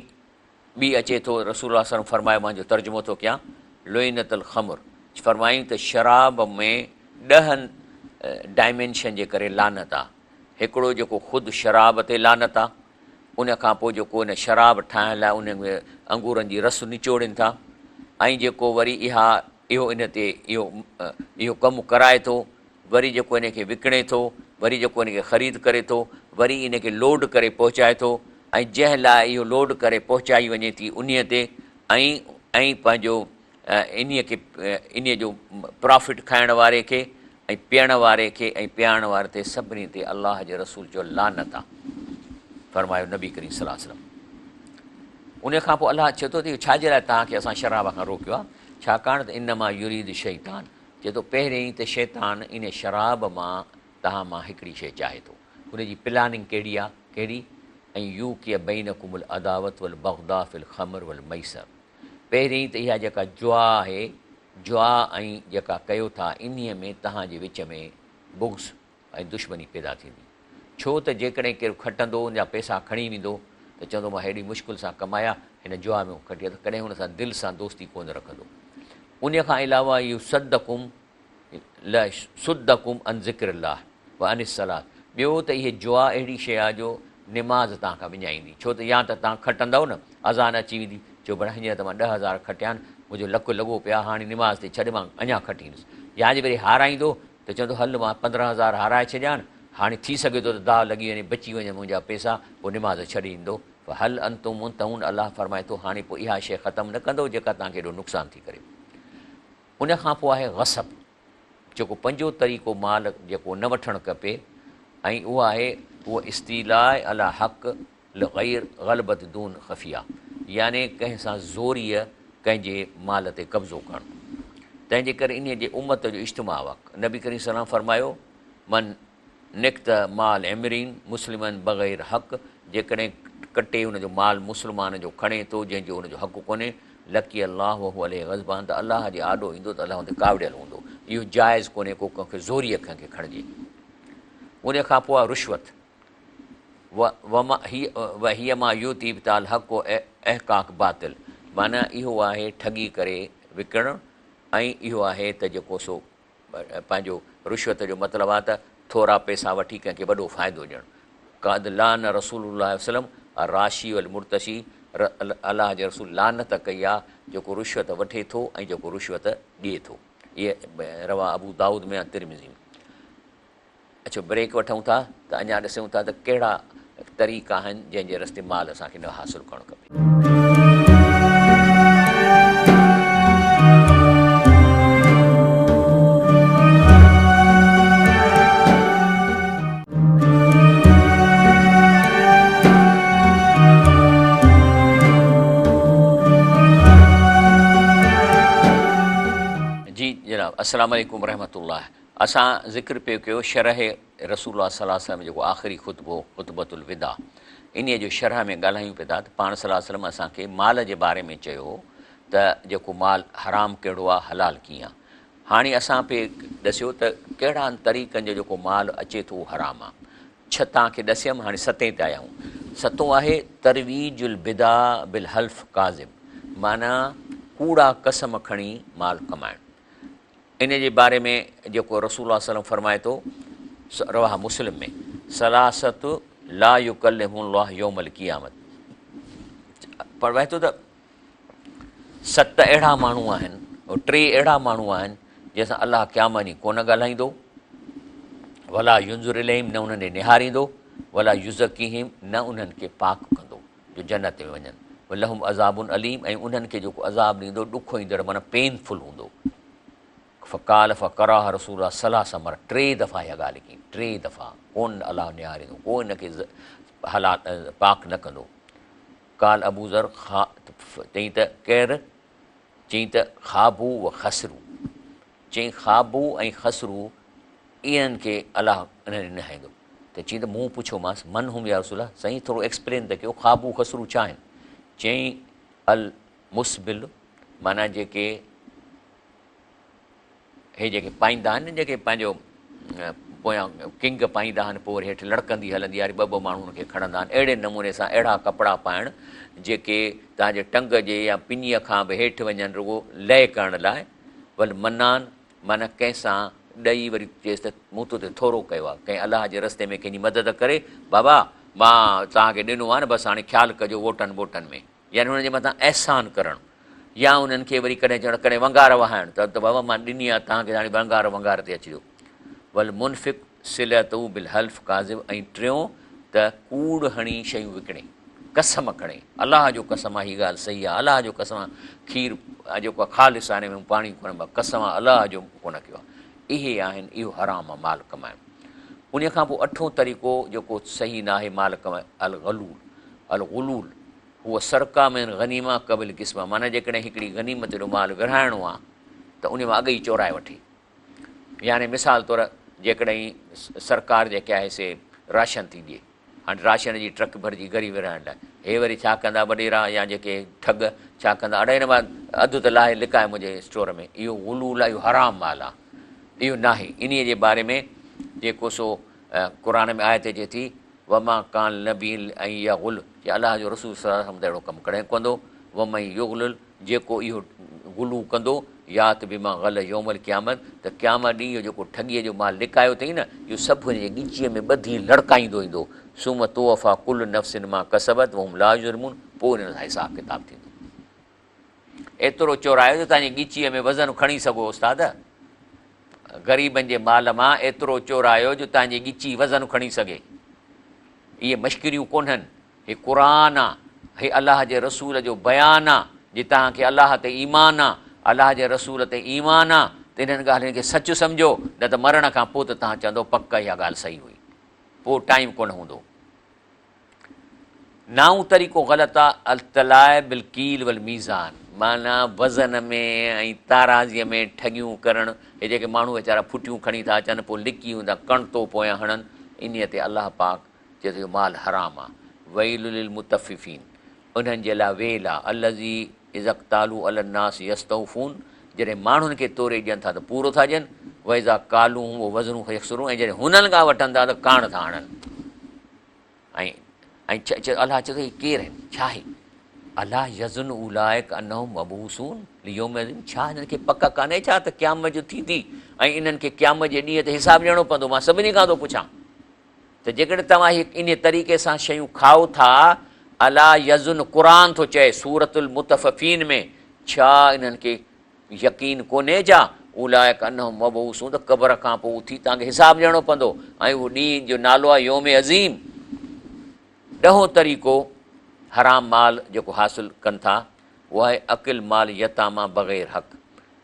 ॿी अचे थो रसूलुल्लाह सल्लल्लाहु अलैहि वसल्लम फरमायो, मां जो तर्जुमो थो कयां, लोइनतल ख़मर, फरमायूं त शराब में 10 डायमेंशन जे करे लानत आहे। हिकिड़ो जेको ख़ुदि शराब ते लानत आहे, उन खां पोइ जेको इन शराब ठाहिण लाइ उन में अंगूरनि जी रस निचोड़नि था, ऐं जेको वरी इहो इन ते इहो कमु कराए थो, वरी जेको इन खे विकिणे थो, वरी जेको इन खे ख़रीद करे थो, वरी इन खे लोड करे पहुचाए थो, ऐं जंहिं लाइ इहो लोड करे पहुचाई वञे थी उन ते ऐं पंहिंजो इन जो प्रॉफिट खाइण वारे खे ऐं पीअण वारे खे ऐं पीआरण वारे ते सभिनी ते अलाह जे रसूल जो लानत आहे, फरमायो नबी करीम सल्लल्लाहु अलैहि वसल्लम। उन खां पोइ अलाह चए थो त छाजे लाइ तव्हांखे असां शराब खां रोकियो आहे, छाकाणि त इन मां युरीद शैतान, चए थो पहिरियों ई त शैतान इन शराब मां तव्हां मां हिकिड़ी शइ चाहे थो, उनजी प्लानिंग कहिड़ी आहे, कहिड़ी, ऐं यू कीअं बैन कुमुल अदावत वल बग़दा फिल ख़मर वल मैसर, पहिरियों ई त इहा जेका जुआ आहे, जुआ ऐं जेका कयो था इन्हीअ में तव्हांजे विच में बुग़्ज़ ऐं दुश्मनी पैदा थींदी। छो त जेकॾहिं केरु खटंदो उन जा पैसा खणी वेंदो त चवंदो मां हेॾी मुश्किल सां कमाया, हिन जुआ में खटिया, त कॾहिं हुन सां दिलि सां दोस्ती कोन रखंदो। उन खां अलावा इहो सुद्दकुम अन ज़िक्रिल्लाह व अनिस सलात, ॿियो त इहे जुआ अहिड़ी शइ आहे जो निमाज़ तव्हांखां विञाईंदी। छो त या त तव्हां खटंदव न, अज़ान अची वेंदी, चओ भला हींअर त मां 10,000 खटिया आहिनि, मुंहिंजो लकु लॻो पिया, हाणे निमाज़ ते छॾ मां अञा खटींदुसि, या जे वरी हाराईंदो त चवंदो हल मां 15,000 हाराए छॾियां, हाणे थी सघे थो त दाव लॻी वञे, बची वञे मुंहिंजा पैसा, पोइ निमाज़ छॾे ईंदो। हल अंतुम मुंतहून, अलाह फरमाए थो हाणे पोइ इहा शइ ख़तमु न कंदो जेका तव्हांखे एॾो नुक़सानु थी करे। उन खां पोइ आहे ग़सब, जेको पंजो तरीक़ो माल जेको न वठणु खपे, ऐं उहा आहे उहा इस्तीलाए अला हक़ लगैर ग़लबत दून ख़फ़िया, यानी कंहिं सां ज़ोरीअ कंहिंजे माल ते कब्ज़ो करणु। तंहिंजे करे इन जे उमत जो इज्तिमा वक़्तु नबी करीम सलाम फरमायो, मन निक़्त माल एमरीन मुस्लिमन बग़ैर हक़, जेकॾहिं कटे हुनजो माल मुस्लमान जो खणे थो जंहिंजो हुनजो हक़ु कोन्हे, लकी अलाह वहू अले ग़ज़बान, त अलाह जे आॾो ईंदो त अलाह हुन ते कावड़ियल हूंदो। इहो जाइज़ कोन्हे को कंहिंखे ज़ोरीअ कंहिंखे खणिजे। उन खां पोइ आहे रुश्वत, हीअ मां यूती बिताल हक़ अहकाक बातिल, माना इहो आहे ठगी करे विकिणणु, ऐं इहो आहे त जेको सो पंहिंजो रुश्वत जो मतिलबु आहे त थोरा पैसा वठी कंहिंखे वॾो फ़ाइदो ॾियणु। काद लान रसूलुल्लाह वसलम राशी वल मुर्तशी, अलाह जे रसूल लानत कई आहे जेको रुश्वत वठे थो ऐं जेको रुश्वत ॾिए थो। इहे रवा अबू दाऊद में तिरमिज़ी में। अच्छा, ब्रेक वठूं था त अञा ॾिसूं था त कहिड़ा तरीक़ा आहिनि जंहिंजे रस्ते माल असांखे न हासिलु करणु खपे। जी जनाब, अस्सलाम वालेकुम रहमतुल्लाह। असां ज़िक्र पियो कयो शरह रसूलुल्लाह सल्लल्लाहु अलैहि वसल्लम जेको आख़िरी ख़ुतबो ख़ुतबतुल विदा, इन जो शरह में ॻाल्हायूं पिया था त पाण सल्लल्लाहु अलैहि वसल्लम असांखे माल जे बारे में चयो त जेको माल हराम कहिड़ो आहे, हलाल कीअं आहे। हाणे असां पिए ॾसियो त कहिड़ा तरीक़नि जो जेको माल अचे थो हराम आहे। 6 तव्हांखे ॾसियमि, हाणे 7 ते आया आहियूं। 7 आहे तरवीजुल बिदा बिल हल्फ काज़िब, माना कूड़ा कसम खणी माल कमाइणु। इन जे बारे में जेको रसूलुल्लाह सल्लल्लाहु अलैहि वसल्लम फरमाए थो, रवाह मुस्लिम में, सलासत ला युकल्लिमुल्लाह यौमल क़ियामत, फरमाए थो त 7 अहिड़ा माण्हू आहिनि, 3 अहिड़ा माण्हू आहिनि जंहिंसां अलाह क़यामत ॾींहुं कोन ॻाल्हाईंदो, वला युंज़ुर इलैहिम, न उन्हनि ॾे निहारींदो, वला युज़क्कीहिम, न उन्हनि खे पाक कंदो जो जन्नत में वञनि, वलहुम अज़ाबुन अलीम, ऐं उन्हनि खे जेको अज़ाब ॾींदो ॾुखो ईंदड़, माना पेनफुल हूंदो। फ़काल फ़कराह रसूलुल्लाह सलाह समर, 3 दफ़ा इहा ॻाल्हि कई, 3 दफ़ा कोन अलाह निहारींदो, को हिन खे हालात पाक न कंदो। काल अबू ज़र चई त केरु, चई त ख़ाबू व खसरू, चई ख़ाबू ऐं खसरू इन्हनि खे अलाह इन्हनि न हईंदो। त चई त मूं पुछियोमांसि मन हुम या रसूलल्लाह, साईं थोरो एक्सप्लेन त कयो, ख़ाबू खसरू छा आहिनि? चई अल मुस्बिल, माना जेके हे जेके पाईंदा आहिनि, जेके पंहिंजो पोयां किंग पाईंदा आहिनि, पोइ वरी हेठि लड़कंदी हलंदी आहे, 2 माण्हू हुनखे खणंदा आहिनि। अहिड़े नमूने सां अहिड़ा कपिड़ा पाइणु जेके तव्हांजे टंग जे या पिनीअ खां बि हेठि वञनि, रुॻो लय करण लाइ। वल मनान, माना कंहिंसां ॾेई वरी चएसि त मूं तो ते थोरो कयो आहे, कंहिं अलाह जे रस्ते में कंहिंजी मदद करे, बाबा मां तव्हांखे ॾिनो आहे न, बसि हाणे ख़्यालु कजो वोटनि में, यानी हुनजे मथां अहसान करणु। या उन्हनि खे वरी कॾहिं चवणु, कॾहिं वंगार वहाइणु, त बाबा मां ॾिनी आहे तव्हांखे, हाणे वंगार ते अचिजो। वल मुनफ़िक सिलतू बिल हल्फ काज़िब, ऐं 3 त कूड़ हणी शयूं विकिणे, कसम खणे, अलाह जो कसम आहे, हीअ ॻाल्हि सही आहे, अलाह जो कसम आहे, खीर जेको आहे ख़ालिस आहे, में पाणी कोन, कसम आहे अलाह जो कोन कयो आहे। इहे आहिनि, इहो हराम आहे माल कमाइणु। उन खां पोइ 8हों तरीक़ो जेको सही न आहे माल कमाइणु, अल गुलूल, उहा सरका में गनीमा क़बिल क़िस्म, माना जेकॾहिं हिकिड़ी गनीमत जो माल विरहाइणो आहे त उन मां अॻु ई चोराए वठे। यानी मिसाल तौरु जेकॾहिं सरकार जेके आहे से राशन थी ॾिए, हाणे राशन जी ट्रक भरिजी घरी विरहाइण लाइ, हे वरी छा कंदा वॾेरा या जेके ठग छा कंदा, अड़े हिन मां अधु त लाहे लिकाए मुंहिंजे स्टोर में, इहो गुलूल आहे, इहो हराम माल आहे, इहो न आहे। इन जे बारे में जेको सो क़ुर में आयत अचे थी, वमा कान नबील ऐं या गुल, कि अलाह जो रसूल सल्लल्लाहु अलैहि वसल्लम त अहिड़ो कमु कॾहिं कंदो। वमई युगुल, जेको इहो गुलू कंदो, या त बि मां ग़ल यौमल क़यामत, त क़यामत ॾींहुं इहो जेको ठगीअ जो माल लिकायो अथई न, इहो सभु हिनजे ॻिचीअ में ॿधी लड़काईंदो ईंदो। सुम तोहफ़ा कुल नफ़्सिन मां कसबत वहुम ला युज़लमून, पोइ हिन सां हिसाब किताब थींदो। एतिरो चोरायो त तव्हांजी ॻिचीअ में वज़न खणी सघो उस्ताद, ग़रीबनि जे माल मां एतिरो चोरायो जो तव्हांजी ॻिची वज़न खणी सघे। इहे मश्किरियूं कोन्हनि, हे क़ुरान आहे, हे अलाह जे रसूल जो बयानु आहे। जे तव्हांखे अलाह ते ईमान आहे, अलाह जे रसूल ते ईमान आहे, त इन्हनि ॻाल्हियुनि खे सचु सम्झो, न त मरण खां पोइ त तव्हां चवंदो पक इहा ॻाल्हि सही हुई, पोइ टाइम कोन हूंदो। नाऊं तरीक़ो ग़लति आहे, अल्तलाए बिलकील वल मीज़ान, माना वज़न में ऐं ताराज़ीअ में ठगियूं करणु। हे जेके माण्हू वीचारा फुटियूं खणी था अचनि, पोइ लिकी हूंदा कणितो पोयां हणनि, इन ते अलाह पाक चए थो माल हराम आहे। वैलुल लिल मुतफ़िफ़ीन, उन्हनि जे लाइ वेल आहे। अलज़ी इज़क़्तालू अलन्नास यस्तौफ़ून, जॾहिं माण्हुनि खे तोरे ॾियनि था त पूरो था ॾियनि। वइज़ा कालू वो वज़नू यक्सरू, ऐं जॾहिं हुननि खां वठनि था त काण था आणनि। ऐं अलाह चए थो ही केरु आहिनि, छा आहे? अलाह यज़ुन उलाइक अनहुम मबूसून लियौम अज़ीम, छा हिननि खे पक कान्हे छा त क़यामत जो थींदी ऐं इन्हनि खे क़यामत जे ॾींहं ते हिसाबु ॾियणो पवंदो। मां सभिनी खां थो पुछां त जेकॾहिं तव्हां इन तरीक़े सां शयूं खाओ था, अला यज़ुन क़ुरान थो चए सूरतुल मुतफ़फ़ीन में, छा इन्हनि खे यकीन कोन्हे छा उलाइक अनहुम मबूसून त क़बर खां पोइ उथी तव्हांखे हिसाबु ॾियणो पवंदो। ऐं उहो ॾींहं जो नालो आहे यौम अज़ीम। ॾहों तरीक़ो हराम माल जेको हासिलु कनि था, उहा आहे अकिल माल यतामा बग़ैर हक़,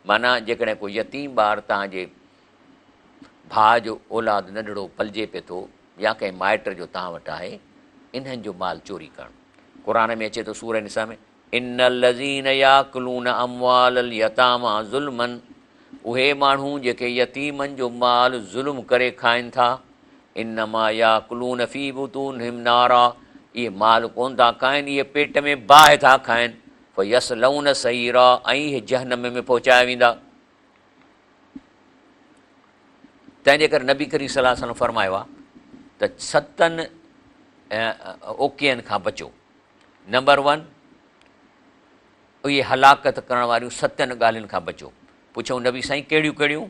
माना जेकॾहिं कोई यतीम ॿारु तव्हांजे भाउ जो औलाद नंढड़ो पलिजे पिए थो या कंहिं माइट जो तव्हां वटि आहे, इन्हनि जो माल चोरी करणु। क़ुर में अचे थो सूरह निसा में, इन्नल लज़ीन याकुलून अमवालल यतामा ज़ुल्मन, उहे माण्हू जेके यतीमनि जो माल ज़ुल्म करे खाइनि था, इन्नमा याकुलून फ़ी बुतूनिहिम नारा, इहे माल कोन था खाइनि, इहे पेट में बाहि था खाइनि। फयस्लौन सईरा, ऐं इहे जहनम में पहुचाया वेंदा। तंहिंजे करे नबी करीम सल्लल्लाहु अलैहि वसल्लम फरमायो आहे त 7 ओकियनि खां बचो। नंबर 1, इहे हलाकत करण वारियूं 7 ॻाल्हियुनि खां बचो। पुछूं नबी साईं कहिड़ियूं कहिड़ियूं?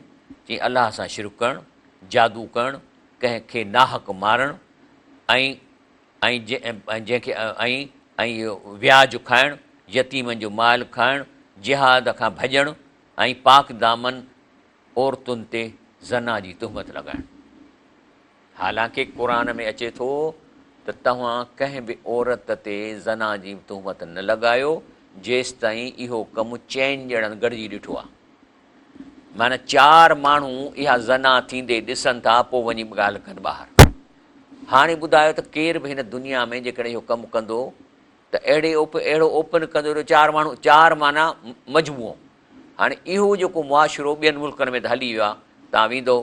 चई अलाह सां शिरक करणु, जादू करणु, कंहिंखे नाहक मारणु, ऐं जंहिंखे ऐं इहो व्याज खाइणु, यतीमनि जो माल खाइणु, जिहाद खां भॼणु, ऐं पाक दामन औरतुनि ते ज़ना जी तुहमत लॻाइणु। हालांकि क़ुर में अचे थो त तव्हां कंहिं बि औरत ते ज़ना जी तुहमत न लॻायो जेसि ताईं इहो कमु 4 ॼणनि गॾिजी ॾिठो आहे। माना 4 माण्हू इहा ज़ना थींदे ॾिसनि था, पोइ वञी ॻाल्हि कनि ॿाहिरि। हाणे ॿुधायो त केर बि हिन दुनिया में जेकॾहिं इहो कमु कंदो त अहिड़ो ओपन कंदो 4 माण्हू, 4 माना मजमूओ। हाणे इहो जेको मुआशिरो ॿियनि मुल्कनि में त हली वियो आहे, तव्हां वेंदो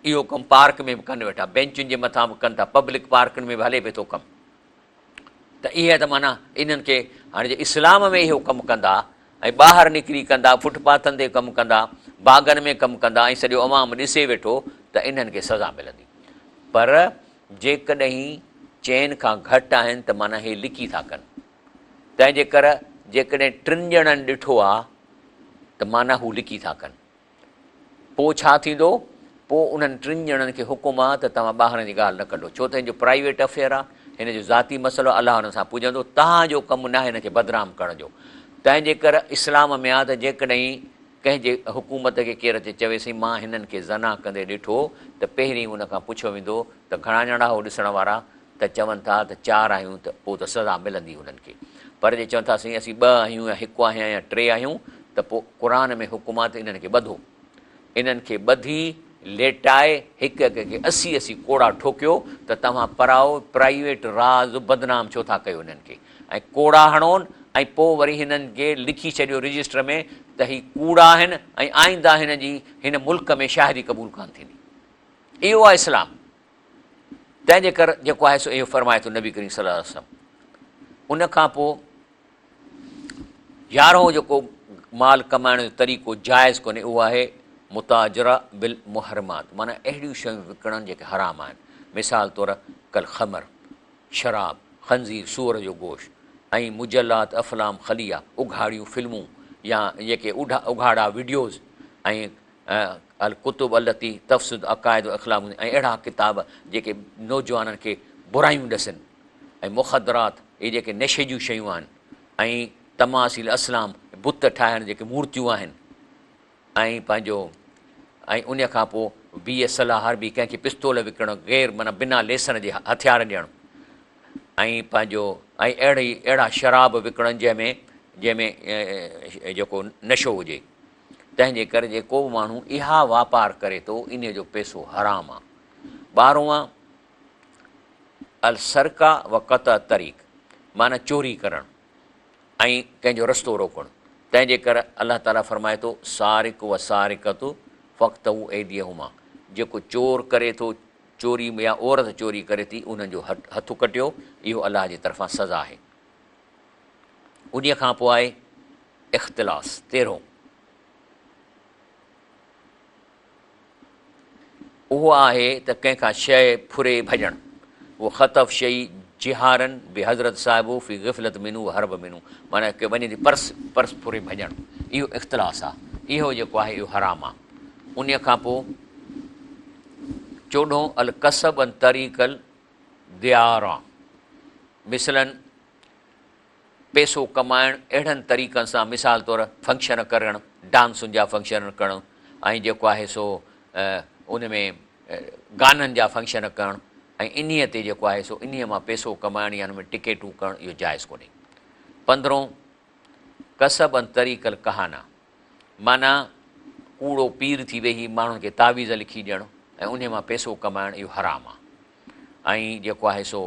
इहो कमु पार्क में बि कनि वेठा, बेंचुनि जे मथां बि कनि था, पब्लिक पार्कनि में बि हले पियो थो कमु। त इहे त माना इन्हनि खे हाणे जे इस्लाम में इहो कमु कंदा ऐं ॿाहिरि निकिरी कंदा, फुटपाथनि ते कमु कंदा, बाग़नि में कमु कंदा ऐं सॼो अवाम ॾिसे वेठो, त इन्हनि खे सज़ा मिलंदी। पर जेकॾहिं 4 खां घटि आहिनि त माना हे लिकी था कनि। तंहिंजे करे जेकॾहिं 3 ॼणनि ॾिठो आहे त माना हू लिकी था कनि। पोइ छा थींदो? पोइ उन्हनि 3 ॼणनि खे हुकुम आहे त तव्हां ॿाहिरि जी ॻाल्हि न कढो, छो त हिन जो प्राइवेट अफेयर आहे, हिन जो ज़ाती मसइलो, अलाह हुन सां पुॼंदो। तव्हांजो कमु न आहे हिन खे बदनाम करण जो। तंहिंजे करे इस्लाम में आहे त जेकॾहिं कंहिंजे हुकूमत खे केरु अचे चवेसि मां हिननि खे ज़ना कंदे ॾिठो, त पहिरीं हुन खां पुछियो वेंदो त घणा ॼणा हो ॾिसण वारा, त चवनि था त 4 आहियूं, त पोइ त सज़ा मिलंदी हुननि खे। पर जे चवनि था साईं असीं 2 आहियूं या 1 आहियां या 3 आहियूं, त पोइ क़ुर में हुकुम आहे त इन्हनि खे ॿधो, इन्हनि खे ॿधी लेटाए हिक खे 80 कोड़ा ठोकियो, त तव्हां पराओ प्राइवेट राज़ बदनाम छो था कयो हिननि खे। ऐं कोड़ा हणोनि ऐं पोइ वरी हिननि खे लिखी छॾियो रजिस्टर में त ही कूड़ा आहिनि ऐं आईंदा हिन मुल्क में शाहिदी क़बूल कान थींदी। इहो आहे इस्लाम। तंहिंजे करे जेको आहे सो इहो फरमाए थो नबी करीम सल्लल्लाहु अलैहि वसल्लम। उन खां पोइ 11हों जेको माल कमाइण जो तरीक़ो जाइज़ कोन्हे, उहो आहे मुताजरा बिल मुहरमात, माना अहिड़ियूं शयूं विकिणनि जेके हराम आहिनि। मिसाल तौरु कल ख़मर, शराब, खंज़ीर, सूअर जो गोश्त ऐं मुजलात, अफ़लाम, खलिया, उघाड़ियूं फिल्मूं या जेके उघाड़ा वीडियोज़ ऐं अल कुतुब अलती तफ़सीद अक़ाइद अख़लाम ऐं अहिड़ा किताब जेके नौजवाननि खे बुरायूं ॾसनि, ऐं मुख़दरात, इहे जेके नशे जूं शयूं आहिनि, ऐं तमासील असलाम, बुत ठाहिण जेके मूर्तियूं आहिनि, ऐं पंहिंजो ऐं उन खां पोइ 20 सलाह हर्बी कंहिंखे पिस्तोल विकिणणु गैर माना बिना लेसन जे हथियार ॾियणु ऐं पंहिंजो ऐं अहिड़ा शराब विकिणनि जंहिंमें जेको नशो हुजे। तंहिंजे करे जेको बि माण्हू इहा वापारु करे थो इन जो पैसो हराम आहे। 12 आहे अल सरका व क़त तरीक़ माना चोरी करणु ऐं कंहिंजो रस्तो रोकणु। तंहिंजे करे अलाह ताला फरमाए थो सारिक व सारिकतु फ़क़्त हू एदीअहुमा, जेको चोर करे थो चोरी या औरत चोरी करे थी उन्हनि जो हथु कटियो, इहो अलाह जी तरफ़ां सज़ा आहे। उन खां पोइ आहे इख़्तिलास 13, उहो आहे त कंहिंखां शइ फुरे भॼणु, उहो ख़तफ़ शइ जिहारनि बि हज़रत साहिबु फ़ी ग़िफ़लत मिनू हरब मिनू माना की वञे थी पर्स फुरे भॼणु, इहो इख़्तिलास आहे, इहो जेको आहे इहो हराम आहे। उन खां पोइ 14 अल कसब अन तरीक़ल दियारा मिसलन पैसो कमाइणु अहिड़नि तरीक़नि सां, मिसाल तौरु फंक्शन करणु, डांसुनि जा फंक्शन करणु ऐं जेको आहे सो उन में गाननि जा फंक्शन करणु ऐं इन्हीअ ते जेको आहे सो इन्हीअ मां पैसो कमाइणु या हुन में टिकेटूं करणु, इहो जाइज़ कोन्हे। 15 कसब अन तरीक़ल कहाना माना कूड़ो पीर थी वेही माण्हुनि खे तावीज़ लिखी ॾियणु ऐं उन मां पैसो कमाइणु, इहो हराम आहे। ऐं जेको आहे सो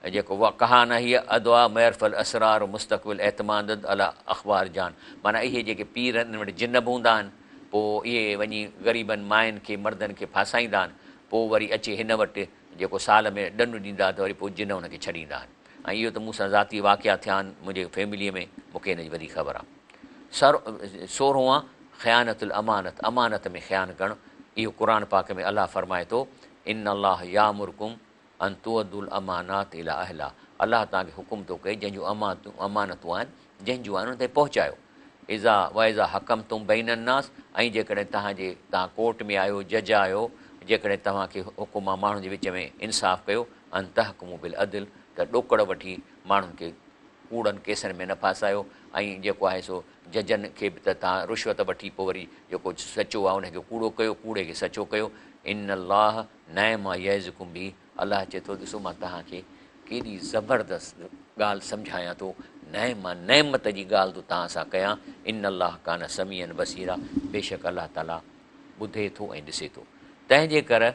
जेको कहाना हीअ अदवा मैरफल असरार मुस्तक़बिल एतमाद अला अख़बार जान माना इहे जेके पीर आहिनि वटि जिन बि हूंदा आहिनि, पोइ इहे वञी ग़रीबनि माइनि खे मर्दनि खे फासाईंदा आहिनि, पोइ वरी अची हिन वटि जेको साल में ॾंडु ॾींदा त वरी पोइ जिन हुनखे छॾींदा आहिनि। ऐं इहो त मूंसां ज़ाती वाक़िया थिया आहिनि मुंहिंजे फैमिलीअ में, मूंखे हिन जी वॾी ख़बर आहे। 16 आहे ख़यानतुल अमानत, अमानत में ख़यान करणु, इहो क़ुर पाक में अलाह फरमाए थो इन अलाह यामुरकुम अन तुअद्दुल अमानात इला अहला, अलाह तव्हांखे हुकुम थो कए जंहिंजूं अमानतूं आहिनि जंहिंजूं आहिनि उन ते पहुचायो। इज़ा हकम तुम बैनन नास, ऐं जेकॾहिं तव्हां कोर्ट में आहियो, जज आहियो, जेकॾहिं तव्हांखे हुकुम आहे माण्हुनि जे विच में इंसाफ़ कयो, अन तहकुमु बिल अदिल, त ॾोकड़ वठी माण्हुनि खे कूड़नि केसनि में न फासायो, ऐं जेको आहे सो जजनि खे बि त तव्हां रुश्वत वठी पोइ वरी जेको सचो आहे उनखे कूड़ो कयो, कूड़े खे सचो कयो। इन अलाह नइमा यज़कुम बि, अलाह चए थो ॾिसो मां तव्हांखे केॾी ज़बरदस्त ॻाल्हि सम्झायां थो, नेमत जी ॻाल्हि थो तव्हां सां कयां। इन अलाह कान समीअन बसीरा, बेशक अलाह ताला ॿुधे थो ऐं ॾिसे थो। तंहिंजे करे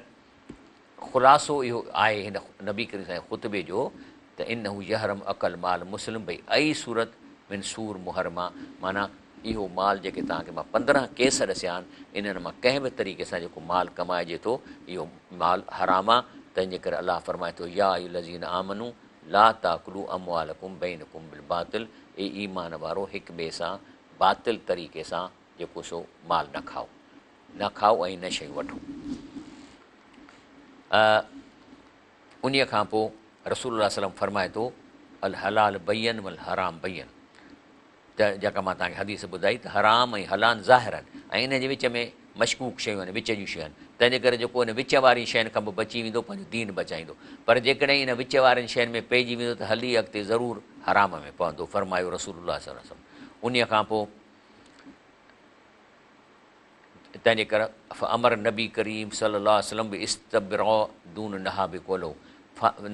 ख़ुलासो इहो आहे हिन नबी करीम साईं ख़ुतबे जो त इन हू यहरम अकल माल मुस्लिम भई आई सूरत मिन सूर मुहरमा माना इहो माल जेके तव्हांखे मां 15 केस ॾसिया आहिनि, इन्हनि मां कंहिं बि तरीक़े सां जेको माल कमाइजे थो इहो माल हराम आहे। तंहिंजे करे अलाह फरमाए थो या लज़ीन आमनू ला ताकुलू अमवालकुम बैनकुम बिल बातिल, ए ईमान वारो हिक ॿिए सां बातिल तरीक़े सां जेको सो माल न खाओ ऐं न शयूं वठो। उन खां पोइ रसूलुल्लाह सल्लम फरमाए थो अल हलाल बयन वल हराम बयन, त जेका मां तव्हांखे हदीस ॿुधाई त हराम ऐं हलाल ज़ाहिर आहिनि ऐं इन जे विच में मशकूक शयूं आहिनि, विच जूं शयूं आहिनि। तंहिंजे करे जेको हिन विच वारी शयुनि खां बि बची वेंदो पंहिंजो दीन बचाईंदो, पर जेकॾहिं इन विच वारनि शयुनि में पइजी वेंदो त हली अॻिते ज़रूरु हराम में पवंदो, फरमायो रसूलुल्लाह सल्लल्लाहु अलैहि वसल्लम। उन खां पोइ तंहिंजे करे अमर नबी करीम सल्लल्लाहु अलैहि वसल्लम बि इस्तबरो दून नहा बि कोलो,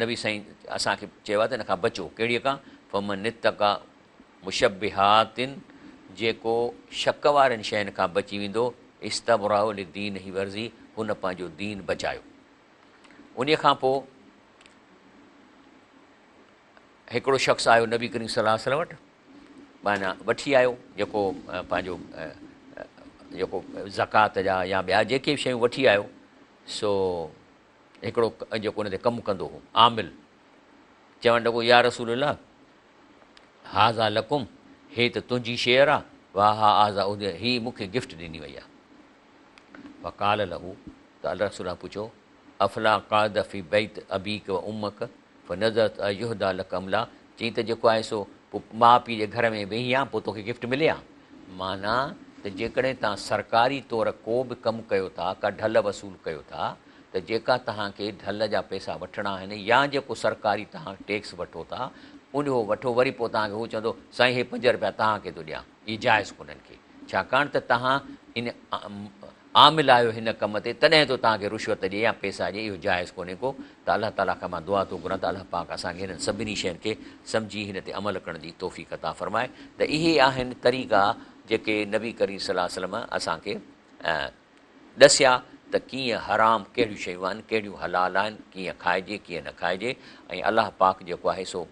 नबी साईं असांखे चयो आहे त हिन खां बचो, कहिड़ीअ खां फमन नितका मुशबिहातिन, जेको शक वारनि शयुनि खां बची वेंदो, इस्तबराउ लि दीन ई वर्ज़ी, हुन पंहिंजो दीन बचायो। उन खां पोइ हिकिड़ो शख़्स आयो नबी करीम सल्लल्लाहु अलैहि वसल्लम वटि, माना वठी आयो जेको पंहिंजो जेको ज़कात जा या ॿिया जेके बि शयूं वठी आयो, सो हिकिड़ो जेको हुन ते कमु कंदो हो आमिल, चवणु लॻो या रसूलल्लाह हाज़ा लकुम, हे त तुंहिंजी शेयर आहे, वाह हा आज़ा उद, हीअ मूंखे गिफ्ट ॾिनी वई आहे। फ़क़ाल लहू, त अल्लाह रसूल पुछो अफ़ला क़ाद फ़ी बैत अबीक व उम्मक फ़नज़रत अयुहदा लक अमला, चई त जेको आहे सो पोइ माउ पीउ जे घर में वेही आहे पोइ तोखे गिफ्ट मिले आहे, माना त जेकॾहिं तव्हां सरकारी तौरु को बि कमु कयो था, का ढल वसूल कयो था, त जेका तव्हांखे ढल जा पैसा वठिणा आहिनि या जेको सरकारी तव्हां टैक्स वठो था उनजो वठो, वरी पोइ तव्हांखे हू चवंदो साईं हे 5 रुपया तव्हांखे थो ॾियां, इहे जाइज़ कोन्हनि खे, छाकाणि त तव्हां इन आमिल आहियो हिन कम ते, तॾहिं तो तव्हांखे रुश्वत ॾिए या पैसा ॾिए, इहो जाइज़ कोन्हे को। त अलाह ताला खां मां दुआ थो घुरां त अलाह पाक असांखे हिननि सभिनी शयुनि खे सम्झी हिन ते अमल करण जी तौफ़ीक़ अता फ़रमाए। त इहे आहिनि तरीक़ा जेके नबी करीम सल्लल्लाहु अलैहि वसल्लम असांखे ॾसिया त कीअं हराम कहिड़ियूं शयूं आहिनि, कहिड़ियूं हलाल आहिनि, कीअं खाइजे कीअं न खाइजे। ऐं अलाह पाक जेको आहे सो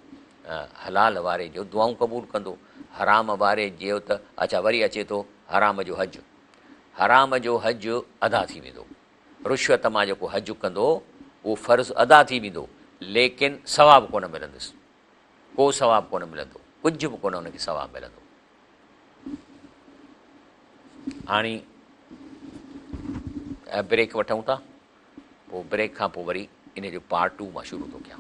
हलाल वारे जो दुआऊं क़बूलु कंदो, हराम वारे जो त अच्छा वरी अचे थो हराम जो हज। हराम जो हज अदा थी वेंदो, रुश्वत मां जेको हज कंदो उहो फ़र्ज़ु अदा थी वेंदो, लेकिन सवाबु कोन मिलंदुसि, को सवाबु कोन मिलंदो, कुझु बि कोन हुनखे सवाबु मिलंदो। हाणे ब्रेक वठूं था, पोइ ब्रेक खां पोइ वरी इन जो पार्ट 2 मां शुरू थो कयां।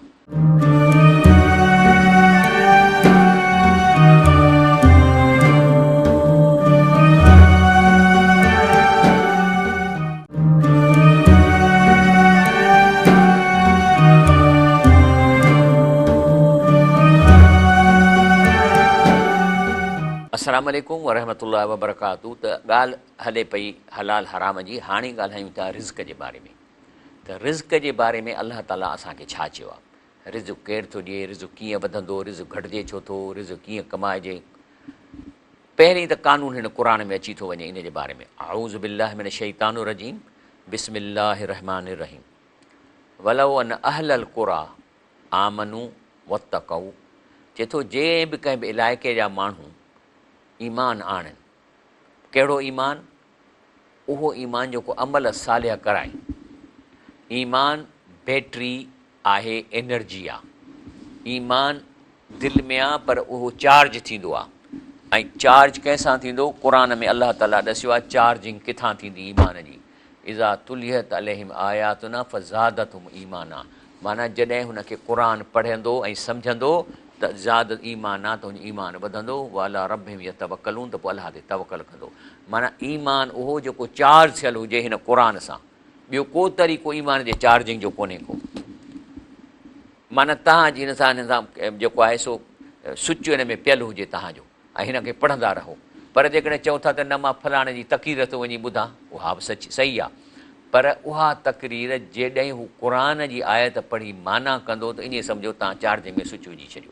अस्सलामु अलैकुम वरहमतुल्लाहि वबरकातुहू। त ॻाल्हि हले पई हलाल हराम जी। हाणे ॻाल्हायूं था रिज़्क़ जे बारे में। त रिज़्क़ जे बारे में अलाह ताला असांखे छा चयो आहे, रिज़्क़ केरु थो ॾिए, रिज़्क़ कीअं वधंदो, रिज़्क़ घटिजे छो थो, रिज़्क़ कीअं कमाइजे। पहिरीं त कानून हिन क़ुर में अची थो वञे इन जे बारे में। आऊज़ु बिल्लाहि मिनश शैतानिर रजीम, बिस्मिल्लाहिर रहमानिर रहीम। वलौ अन अहलल क़ुरा आमनू वत्तक़ऊ। चए थो जंहिं बि कंहिं बि इलाइक़े जा माण्हू ईमान आणनि। कहिड़ो ईमान? उहो ईमान जेको अमल सालिह कराए। ईमान बैटरी आहे, एनर्जी आहे। ईमान दिलि में आहे पर उहो चार्ज थींदो आहे। ऐं चार्ज कंहिंसां थींदो? क़ुर में अलाह ताला ॾसियो आहे चार्जिंग किथां थींदी ईमान जी। इज़ा तुलियत अलैहिम आयातुना फ़ज़ादतहुम ईमाना। माना जॾहिं हुनखे क़ुर पढ़ंदो ऐं सम्झंदो त ज़ाद ईमान आहे, त हुन ईमान वधंदो। वाला रब्बिहिम यतवक्कलून, त पोइ अलाह ते तवकल कंदो। माना ईमान उहो जेको चार्ज थियल हुजे हिन क़ुर सां। ॿियो को तरीक़ो ईमान जे चार्जिंग जो कोन्हे को। माना तव्हां हिन सां जेको आहे सो स्विच हिन में पियल हुजे तव्हांजो ऐं हिन खे पढ़ंदा रहो। पर जेकॾहिं चओ था त न मां फलाणे जी तक़रीर थो वञी ॿुधां, उहा बि सही आहे। पर उहा तक़रीर जेॾहिं हू क़ुर जी आयत पढ़ी माना कंदो त ईअं सम्झो तव्हां चार्जिंग में स्विच विझी छॾियो।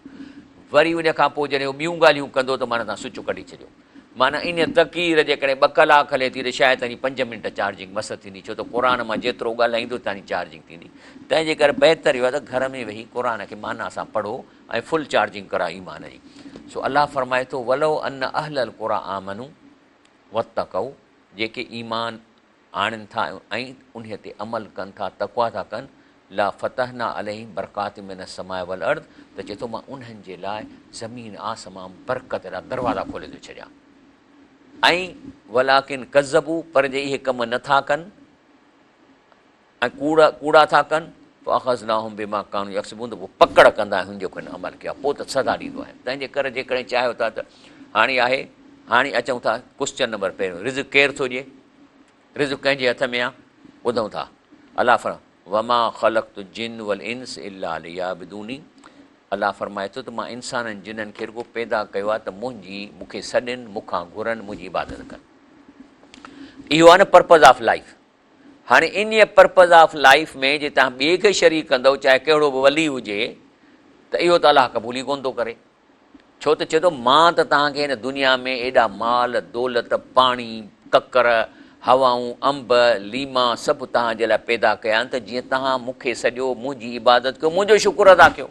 वरी उन खां पोइ जॾहिं हू ॿियूं ॻाल्हियूं कंदो त माना तव्हां स्विच कढी छॾियो। माना इन तक़रीर जेकॾहिं 2 कलाक हले थी त शायदि तव्हांजी 5 मिंट चार्जिंग मस थींदी, छो त क़ुर मां जेतिरो ॻाल्हाईंदो तव्हांजी चार्जिंग थींदी। तंहिंजे करे बहितर इहो आहे त घर में वेही क़ुर खे माना सां पढ़ो ऐं फुल चार्जिंग करायो ईमान जी। सो अलाह फरमाए थो वलो अन अहलल क़ुर आमनू वत्तक़ऊ। जेके ईमान आणनि था ऐं उन ते अमल कनि था, तक़वा था कनि, ला फ़तहना अलैहिम बरकातिम मिनस समाए वल अर्द। त चए थो मां उन्हनि जे लाइ ज़मीन आसमान बरकत जा दरवाज़ा खोले थो छॾियां। ऐं वलाकिन कज़बू, पर जे इहे कम नथा कनि ऐं कूड़ा था कनि, पोइ अख़ज़नाहुम बिमा कानू यक्सिबून, त पोइ पकड़ कंदा आहियूं जेको हिन अमल कयो आहे, पोइ त सज़ा ॾींदो आहे। तंहिंजे करे जेकॾहिं चाहियो था त हाणे अचूं था क्वेश्चन नंबर पहिरियों, रिज़्क़ केरु थो ॾिए? रिज़्क़ कंहिंजे हथ में आहे? ॿुधूं था अलाह वमा ख़लक़्तु जिन वल इंस इल्ला लियाबुदूनी। अलाह फरमाए थो त मां इंसाननि जिन्हनि खे रुॻो पैदा कयो आहे त मूंखे सॾनि, मूंखां घुरनि, मुंहिंजी इबादत कनि। इहो आहे न पर्पज़ ऑफ लाइफ। हाणे इन पर्पज़ ऑफ लाइफ में जे तव्हां ॿिए खे शरीक कंदव, चाहे कहिड़ो बि वली हुजे, त इहो त अलाह क़बूल ई कोन थो करे। छो त चए थो मां त तव्हांखे हिन दुनिया में एॾा माल दौलत, पाणी, ककर, हवाऊं, अंब, लीमा सभु तव्हांजे लाइ पैदा कया आहिनि त जीअं तव्हां मूंखे सॼो, मुंहिंजी इबादत कयो, मुंहिंजो शुक्र अदा कयो।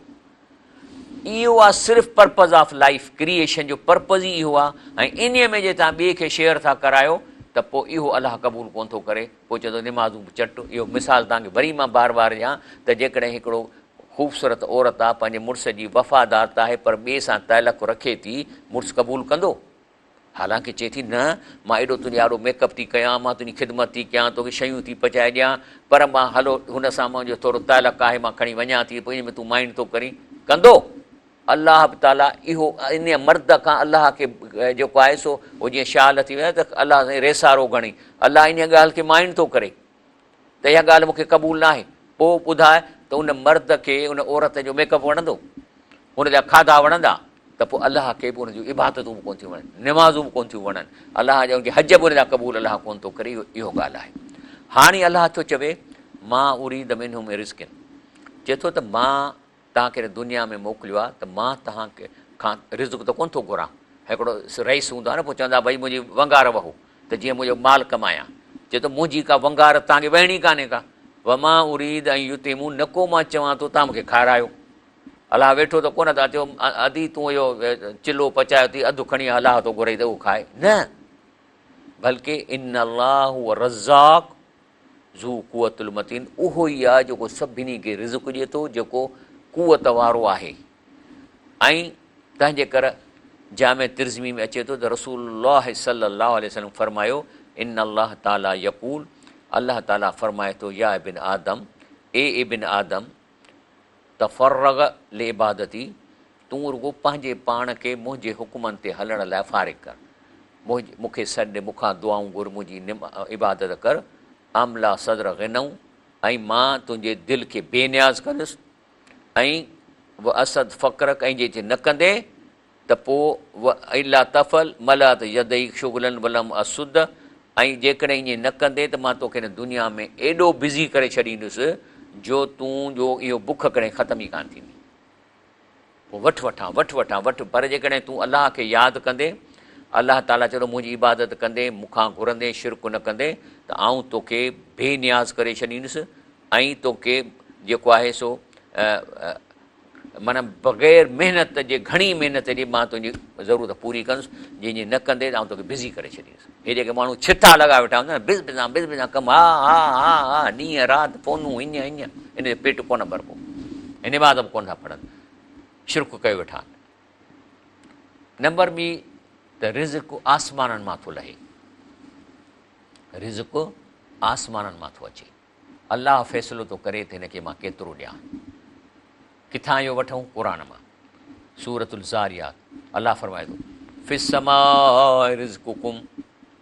इहो आहे सिर्फ़ु पर्पज़ ऑफ लाइफ। क्रिएशन जो पर्पज़ ई इहो आहे। ऐं इन में जे तव्हां ॿिए खे शेयर था करायो त पोइ इहो अलाह क़बूल कोन थो करे। पोइ चए थो निमाज़ूं बि चट। इहो मिसाल तव्हांखे वरी मां बार बार ॾियां त जेकॾहिं हिकिड़ो ख़ूबसूरत औरत आहे, पंहिंजे मुड़ुस जी वफ़ादार त आहे, पर ॿिए सां तालुक़ रखे थी, मुड़ुसु क़बूल कंदो? हालांकि चए थी न मां एॾो तुंहिंजो ॾाढो मेकअप थी कयां, मां तुंहिंजी ख़िदमत थी कयां, तोखे शयूं थी पचाए ॾियां, पर मां हलो हुन सां मुंहिंजो थोरो तालुक़ आहे, मां खणी वञा थी, पोइ इन में तूं माइंड थो करीं? कंदो? अलाह ताला इहो इन मर्द खां अलाह खे जेको आहे सो उहो जीअं शाल थी वञे त अलाह साईं रेसारो घणी, अलाह इन ॻाल्हि खे माइंड थो करे त इहा ॻाल्हि मूंखे क़बूल न आहे। पोइ ॿुधाए त उन मर्द खे उन औरत जो मेकअप वणंदो? उन जा खाधा वणंदा? त त पोइ अलाह खे बि उन जूं इबादतूं बि कोन थियूं वणनि, निमाज़ूं बि कोन थियूं वणनि, अलाह जा उनखे हज बि उनजा क़बूल अलाह कोन थो करे। इहो ॻाल्हि आहे। हाणे अलाह थो चवे मां उरीद मिनहुम रिज़्क़िन, चए थो त मां तव्हांखे दुनिया में मोकिलियो आहे त मां तव्हांखे खां रिज़्क़ त कोन थो घुरां। हिकिड़ो रईस हूंदो आहे न, पोइ चवंदा भई मुंहिंजी वंगार वहो त जीअं मुंहिंजो माल कमायां। चए थो मुंहिंजी का वंगार तव्हांखे वहिणी कान्हे का। व मां उरीद ऐं युते मूं न को मां चवां थो तव्हां मूंखे खारायो। अलाह वेठो त कोन था चयो अधी तूं इहो चिलो पचायो थी, अधु खणी अलाह थो घुराई त उहो खाए न, बल्कि इन अलाह रज़ाक ज़ू कुवतुल मतीन, उहो ई आहे जेको सभिनी खे रिज़्क़ ॾिए थो, जेको कुवत वारो आहे। ऐं तंहिंजे करे जामे तिर्ज़मी में अचे थो त रसूलुल्लाह सल्लल्लाहु अलैहि वसल्लम फरमायो इन अल्लाह ताला यक़ूल, अल्लाह ताला फरमाए थो या इब्न आदम, ए इब्न आदम तफ़र्रग ले इबादती, तूं रुगो पंहिंजे पाण खे मुंहिंजे हुकुमनि ते हलण लाइ फ़ारिग कर, मूंखे सॾ, मूंखां दुआऊं घुर, मुंहिंजी इबादत कर। अमला सदर ग़िनऊं, ऐं मां तुंहिंजे दिलि खे बेनियाज़ कंदुसि। ऐं व असद फ़क़्र, ऐं जे न कंदे त पोइ व इला तफ़ल मला त यदई शुगलन वलम असुद, ऐं जेकॾहिं ईअं न कंदे त मां तोखे हिन दुनिया में एॾो बिज़ी करे छॾींदुसि जो तूं जो इहो बुख कॾहिं ख़तम ई कान थींदी। पोइ वठि, पर जेकॾहिं तूं अलाह खे यादि कंदे, अलाह ताला चवंदो मुंहिंजी इबादत कंदे, मूंखां घुरंदे, शिरक न कंदे, त आऊं तोखे बेनियाज़ करे छॾींदुसि। ऐं तोखे जेको आहे सो माना बग़ैर महिनत जे, घणी महिनत जे मां तुंहिंजी ज़रूरत पूरी कंदुसि। जंहिंजी न कंदे त आउं तोखे बिज़ी करे छॾींदुसि। हे जेके माण्हू छिथा लॻाए वेठा हूंदा न, बिज़ कमु, हा ॾींहं राति फ़ोनूं हीअं इन जो पेट कोन भरबो, हिन बात बि कोन था पढ़नि, शिरक कयो वेठा आहिनि। नंबर ॿी त रिज़्क़ आसमाननि मां थो लहे, रिज़्क़ आसमाननि मां थो अचे। अलाह फ़ैसिलो थो करे त हिनखे मां केतिरो ॾियां। किथां इहो वठूं? क़ुरान मां, सूरतुल ज़ारियात। अलाह फरमाए थो फिस समाए रिज़्क़ुकुम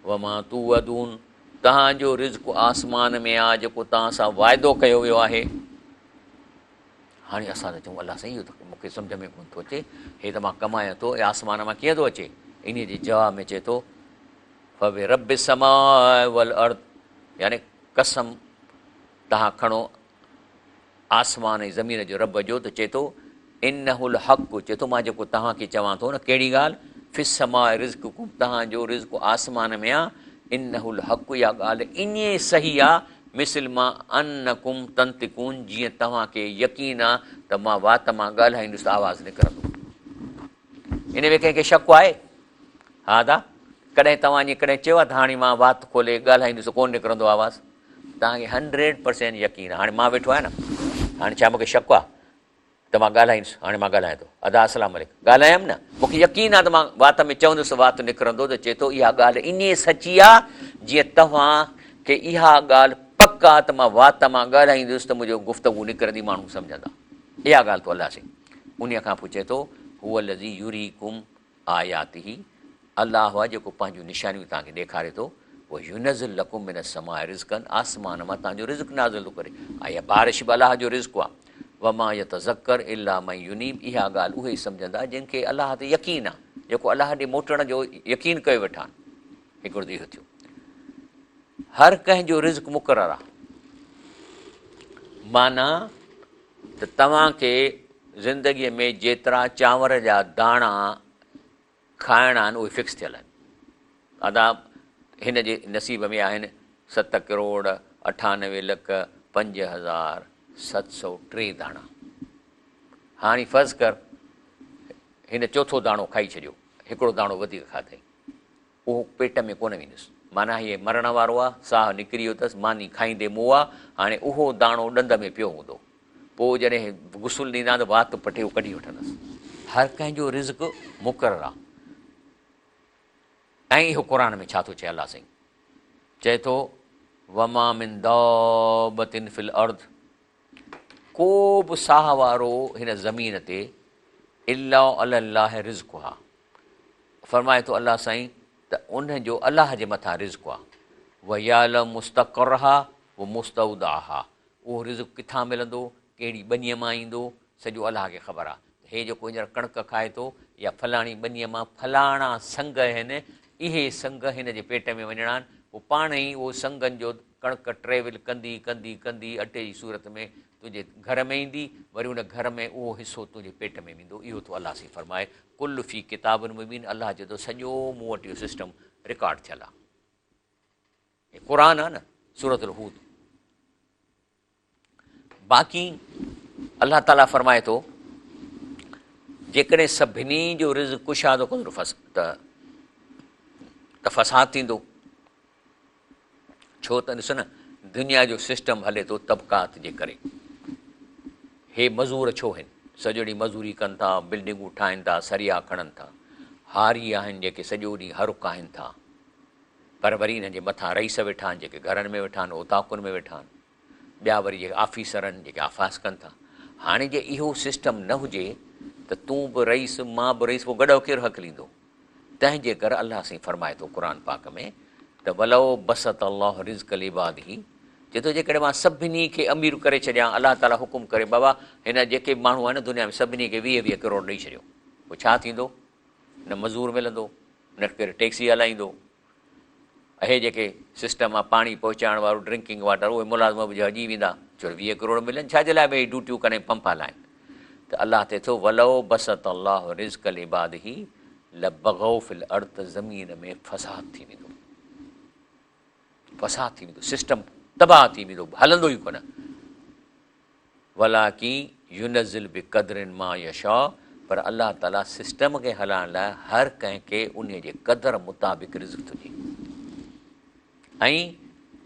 वमा तुअदून, तव्हांजो रिज़्क़ आसमान में आहे जेको तव्हां सां वाइदो कयो वियो आहे। हाणे असां त चऊं अलाह साईं इहो त मूंखे सम्झ में कोन थो अचे, हे त मां कमायां थो, ऐं आसमान मां कीअं थो अचे? इन जे जवाब में चए थो फबि रब समाए वल अर्द, यानी कसम तव्हां खणो आसमान ऐं ज़मीन जो रब जो, त चए थो इन्नहुल हक़, चए थो मां जेको तव्हांखे चवां थो न, कहिड़ी ॻाल्हि? फिस समाए रिज़्क़ुकुम, तव्हांजो रिज़्क़ आसमान में आहे। इन्नहुल हक़, इहा ॻाल्हि ईअं सही आहे मिसल मां अन्नकुम तंतिकून, जीअं तव्हांखे यकीन आहे त मां वात मां ॻाल्हाईंदुसि त आवाज़ु निकिरंदो। इन में कंहिंखे शक आहे? हा दा, कॾहिं तव्हां ईअं कॾहिं चयो आहे त हाणे मां वात खोले ॻाल्हाईंदुसि कोन निकिरंदो आवाज़ु? तव्हांखे 100% यकीन आहे। हाणे मां वेठो आहियां न, हाणे छा मूंखे शक आहे त मां ॻाल्हाईंदुसि? हाणे मां ॻाल्हायां थो, अदा अस्सलाम वालेकुम, ॻाल्हायमि न, मूंखे यकीन आहे त मां वात में चवंदुसि वात निकिरंदो। त चए थो इहा ॻाल्हि ईअं सची आहे जीअं तव्हांखे इहा ॻाल्हि पक आहे त मां वात मां ॻाल्हाईंदुसि त मुंहिंजो गुफ़्तगू निकिरंदी, माण्हू सम्झंदा। इहा ॻाल्हि तो अलाह साईं। उन खां पोइ चए थो हुअ लज़ी युरीकुम आयातिही, अलाह आहे जेको पंहिंजूं निशानियूं तव्हांखे ॾेखारे थो। उहो युनज़िल लकुम मिन समाए रिज़्क़न, आसमान मां तव्हांजो रिज़्क़ नाज़िल थो करे। ऐं बारिश बि अलाह जो रिज़्क़ आहे। वमा यतज़क्कर इल्ला मन युनीब, इहा ॻाल्हि उहे ई सम्झंदा जंहिंखे अलाह ते यकीन आहे, जेको अलाह ॾे मोटण जो यकीन कयो वेठा आहिनि। हिकिड़ो त इहो थियो। हर कंहिंजो रिज़्क़ मुक़ररु आहे, माना त तव्हांखे ज़िंदगीअ में जेतिरा चांवर जा दाणा खाइणा आहिनि उहे फिक्स थियल आहिनि। अदा हिन जे नसीब में आहिनि 7,98,95,703 दाणा। हाणे फ़र्ज़ु कर हिन चोथों दाणो खाई छॾियो, हिकिड़ो दाणो वधीक खाधई, उहो पेट में कोन वेंदुसि, माना हीअ मरण वारो आहे, साहु निकिरी वियो अथसि, मानी खाईंदे मुंहुं आहे। हाणे उहो दाणो ॾंद में पियो हूंदो, पोइ जॾहिं गुसुल ॾींदा त वात पटे कढी वठंदसि। हर कंहिंजो रिज़्क़ मुक़ररु आहे। ऐं इहो क़ुर में छा थो चए अलाह साईं? चए थो वमा मिन दाबतिन फिल अर्द, को बि साह वारो हिन ज़मीन ते इल्ला अलाह रिज़्क़ुहा, फरमाए थो अलाह साईं त उन जो अलाह जे मथां रिज़्क़ आहे। वयालम मुस्तक़रहा व मुस्तौदाहा, उहो रिज़्क़ किथां मिलंदो, कहिड़ी ॿनीअ मां ईंदो, सॼो अलाह खे ख़बर आहे। हे जेको हींअर कणिक खाए थो या फलाणी बनीअ मां फलाणा संग आहिनि, इहे संग हिन जे पेट में वञणा आहिनि। पोइ पाण ई उहो संगनि जो कणिक ट्रेवल कंदी कंदी कंदी अटे जी सूरत में तुंहिंजे घर में ईंदी, वरी उन घर में उहो हिसो तुंहिंजे पेट में वेंदो। इहो तो अलाह सी फरमाए कुल फ़ी किताबुनि में बि अलाह चए थो सॼो मूं वटि इहो सिस्टम रिकॉर्ड थियल आहे। क़ुर आहे न, सूरतुल हूद। बाक़ी अलाह ताला फरमाए थो जेकॾहिं सभिनी जो रिज़्क़ कुशादो कंदो त फ़साद थींदो। छो त ॾिस न, दुनिया जो सिस्टम हले थो तबक़ात जे करे। हे मज़ूर छो आहिनि, सॼो ॾींहुं मज़ूरी कनि था, बिल्डिंगूं ठाहिनि था, सरिया खणनि था। हारी आहिनि जेके सॼो ॾींहुं हरुक आहिनि था, पर वरी हिन जे मथां रईस वेठा आहिनि जेके घरनि में वेठा आहिनि, ओताकुनि में वेठा आहिनि। ॿिया वरी जेके ऑफिसर आहिनि जेके आफ़ास कनि था। हाणे जे इहो सिस्टम न हुजे त तूं बि रईस मां बि रईस, पोइ गॾो केरु हक़ ॾींदो। तंहिंजे करे अलाह साईं फरमाए थो क़ुर पाक में त वलो बसत अल्लाह रिज़्क़ लिबादिही, चए थो जेकॾहिं मां सभिनी खे अमीर करे छॾियां, अलाह ताला हुकुम करे बाबा हिन जेके माण्हू आहिनि दुनिया में सभिनी खे 20-20 करोड़ ॾेई छॾियो, पोइ छा थींदो? न मज़ूर मिलंदो, न केरु टैक्सी हलाईंदो। हे जेके सिस्टम आहे पाणी पहुचाइण वारो, ड्रिंकिंग वाटर, उहे मुलाज़िम बि हजी वेंदा। छो 20 करोड़ मिलनि, छाजे लाइ भई ड्यूटियूं कनि पंप हलाइनि। त अलाह चए थो वलो बसत अल्लाह रिज़्क़ लिबादिही लबगौ फिल अर्द, ज़मीन में फ़साद थी वेंदो, फ़साद थी वेंदो, सिस्टम तबाह थी वेंदो, हलंदो ई कोन। वलाकी युनज़िल बिक़दरिन मा यशा, पर अलाह ताला सिस्टम खे हलाइण लाइ हर कंहिंखे उन जे क़दर मुताबिक़ रिज़्क़ थो ॾिए। ऐं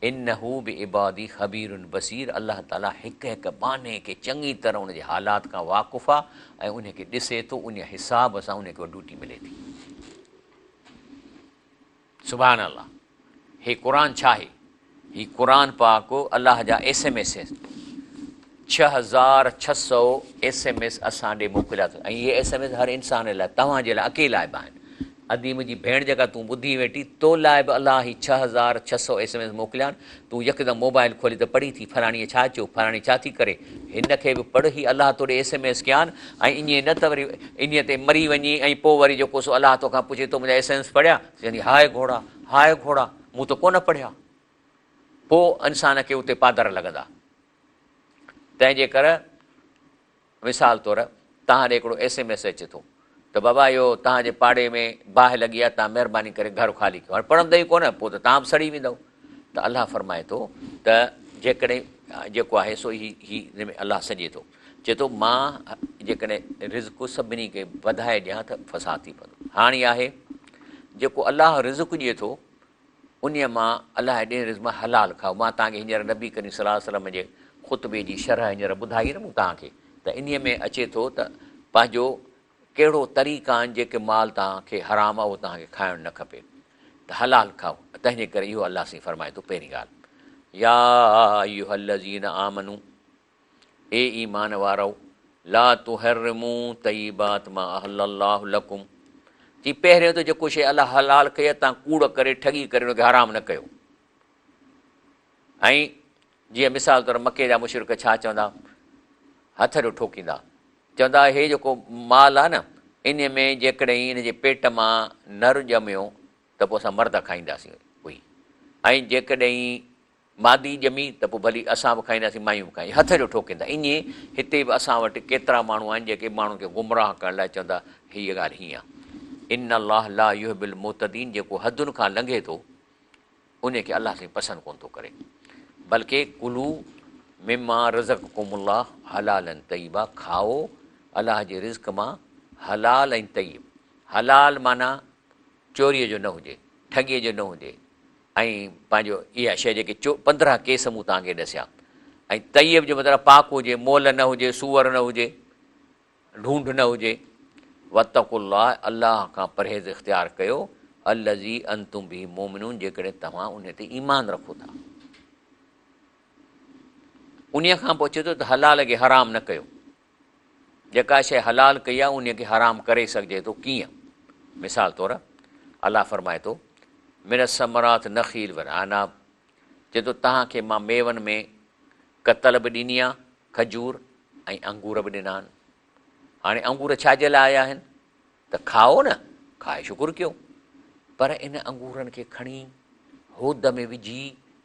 इन्नहू बि इबादी ख़बीरुन बसीर, अलाह ताला हिकु हिकु बाने खे चङी तरह उनजे हालात खां वाक़ुफ़ु आहे ऐं उनखे ॾिसे थो, उन हिसाब सां उनखे ड्यूटी मिले थी। सुभान अल्लाह। हे क़ुर छा आहे? ही क़ुर पाक अलाह जा SMS 6600 SMS असां ॾे मोकिलिया अथव। ऐं इहे SMS हर इंसान लाइ, तव्हांजे लाइ अकेला बि आहिनि। अदी मुंहिंजी भेण जेका तूं ॿुधी वेठी, तो लाइ बि अलाह ही 6600 SMS मोकिलिया आहिनि। तूं यकदमि मोबाइल खोली त पढ़ी थी फलाणीअ छा चयो, फलाणी छा थी करे, हिन खे बि पढ़। ही अलाह तोॾे SMS कया आहिनि। ऐं ईअं न त वरी इन ते मरी वञी ऐं पोइ वरी जेको सो अलाह तोखां पुछे तो मुंहिंजा SMS पढ़िया, चवंदी हाय घोड़ा हाय घोड़ा, मूं त कोन पढ़िया। पोइ इंसान खे उते पादर लॻंदा। तंहिंजे करे मिसाल तौरु तव्हां ॾे हिकिड़ो SMS अचे थो त बाबा इहो तव्हांजे पाड़े में बाहि लॻी आहे, तव्हां महिरबानी करे घर ख़ाली कयो। हाणे पढ़ंदो ई कोन, पोइ त तव्हां बि सड़ी वेंदव। त अलाह फरमाए थो त जेकॾहिं जेको आहे सो हिन में अलाह सॼे थो, चए थो मां जेकॾहिं रिज़्क़ सभिनी खे वधाए ॾियां त फ़साद थी पवंदो। हाणे आहे जेको अलाह रिज़्क़ ॾिए थो उन मां अलाह ॾे रिज़्क़ मां हलाल खाओ। मां तव्हांखे हींअर नबी करीम सल्लल्लाहु अलैहि वसल्लम जे ख़ुतबे जी शरह हींअर ॿुधाई न मूं तव्हांखे, त इन में अचे थो त पंहिंजो कहिड़ो तरीक़ा आहिनि जेके माल तव्हांखे हराम आहे उहो तव्हांखे खाइणु न खपे, त हलाल खाओ। तंहिंजे करे इहो अलाह साईं फरमाए थो पहिरीं ॻाल्हि, या अय्युहल्लज़ीन आमनू, ए ईमान वारो, ला तुहर्रिमू तय्यिबात मा अहल्लल्लाहु लकुम, जी पहिरियों त जेको शइ अलाह हलाल कई आहे तव्हां कूड़ करे ठगी करे उनखे हराम न कयो। ऐं जीअं मिसाल तौरु मके जा मुशरिक छा चवंदा, हथ जो ठोकींदा, चवंदा हे जेको माल आहे न इन में जेकॾहिं इन जे पेट मां नर ॼमियो त पोइ असां मर्द खाईंदासीं उहे, ऐं जेकॾहिं मादी ॼमी त पोइ भली असां बि खाईंदासीं मायूं बि खाईंदासीं, हथ जो ठोकींदा। ईअं हिते बि असां वटि केतिरा माण्हू आहिनि जेके माण्हुनि खे गुमराह करण लाइ चवंदा हीअ ॻाल्हि हीअं आहे। इन अल्लाह ला युहिब्बुल मुतदीन, जेको हदुनि खां लंघे थो उनखे अलाह साईं पसंदि कोन थो करे। बल्कि कुलू मिम्मा रज़क़कुमुल्लाह हलालन तय्यबा, खाओ अलाह जे रिज़्क़ मां हलाल ऐं तय्यब। हलाल माना चोरीअ जो न हुजे, ठगीअ जो न हुजे, ऐं पंहिंजो इहा शइ जेके 15 केस मूं तव्हांखे ॾसिया। ऐं तय्यब जो मतिलबु पाक हुजे, मोल न हुजे, सूअर न हुजे, ढूंढ न हुजे। वतक़ुल्लाह, अलाह खां परहेज़ इख़्तियार कयो, अल्लज़ी अंतुम बिही मोमिनून, जेकॾहिं तव्हां उन ते ईमान रखो था। उन खां पोइ चए थो त हलाल खे हराम न कयो। जेका शइ हलाल कई आहे उन खे हराम करे सघिजे थो, कीअं? मिसाल तौरु अलाह फरमाए थो मिन समरात नखील वन अनाब, चए थो तव्हांखे मां मेवनि में कतल बि ॾिनी आहे, खजूर ऐं अंगूर बि ॾिना आहिनि। हाणे अंगूर छाजे लाइ आया आहिनि? त खाओ न, खाए शुकुरु कयो। पर इन अंगूरनि खे खणी होद में विझी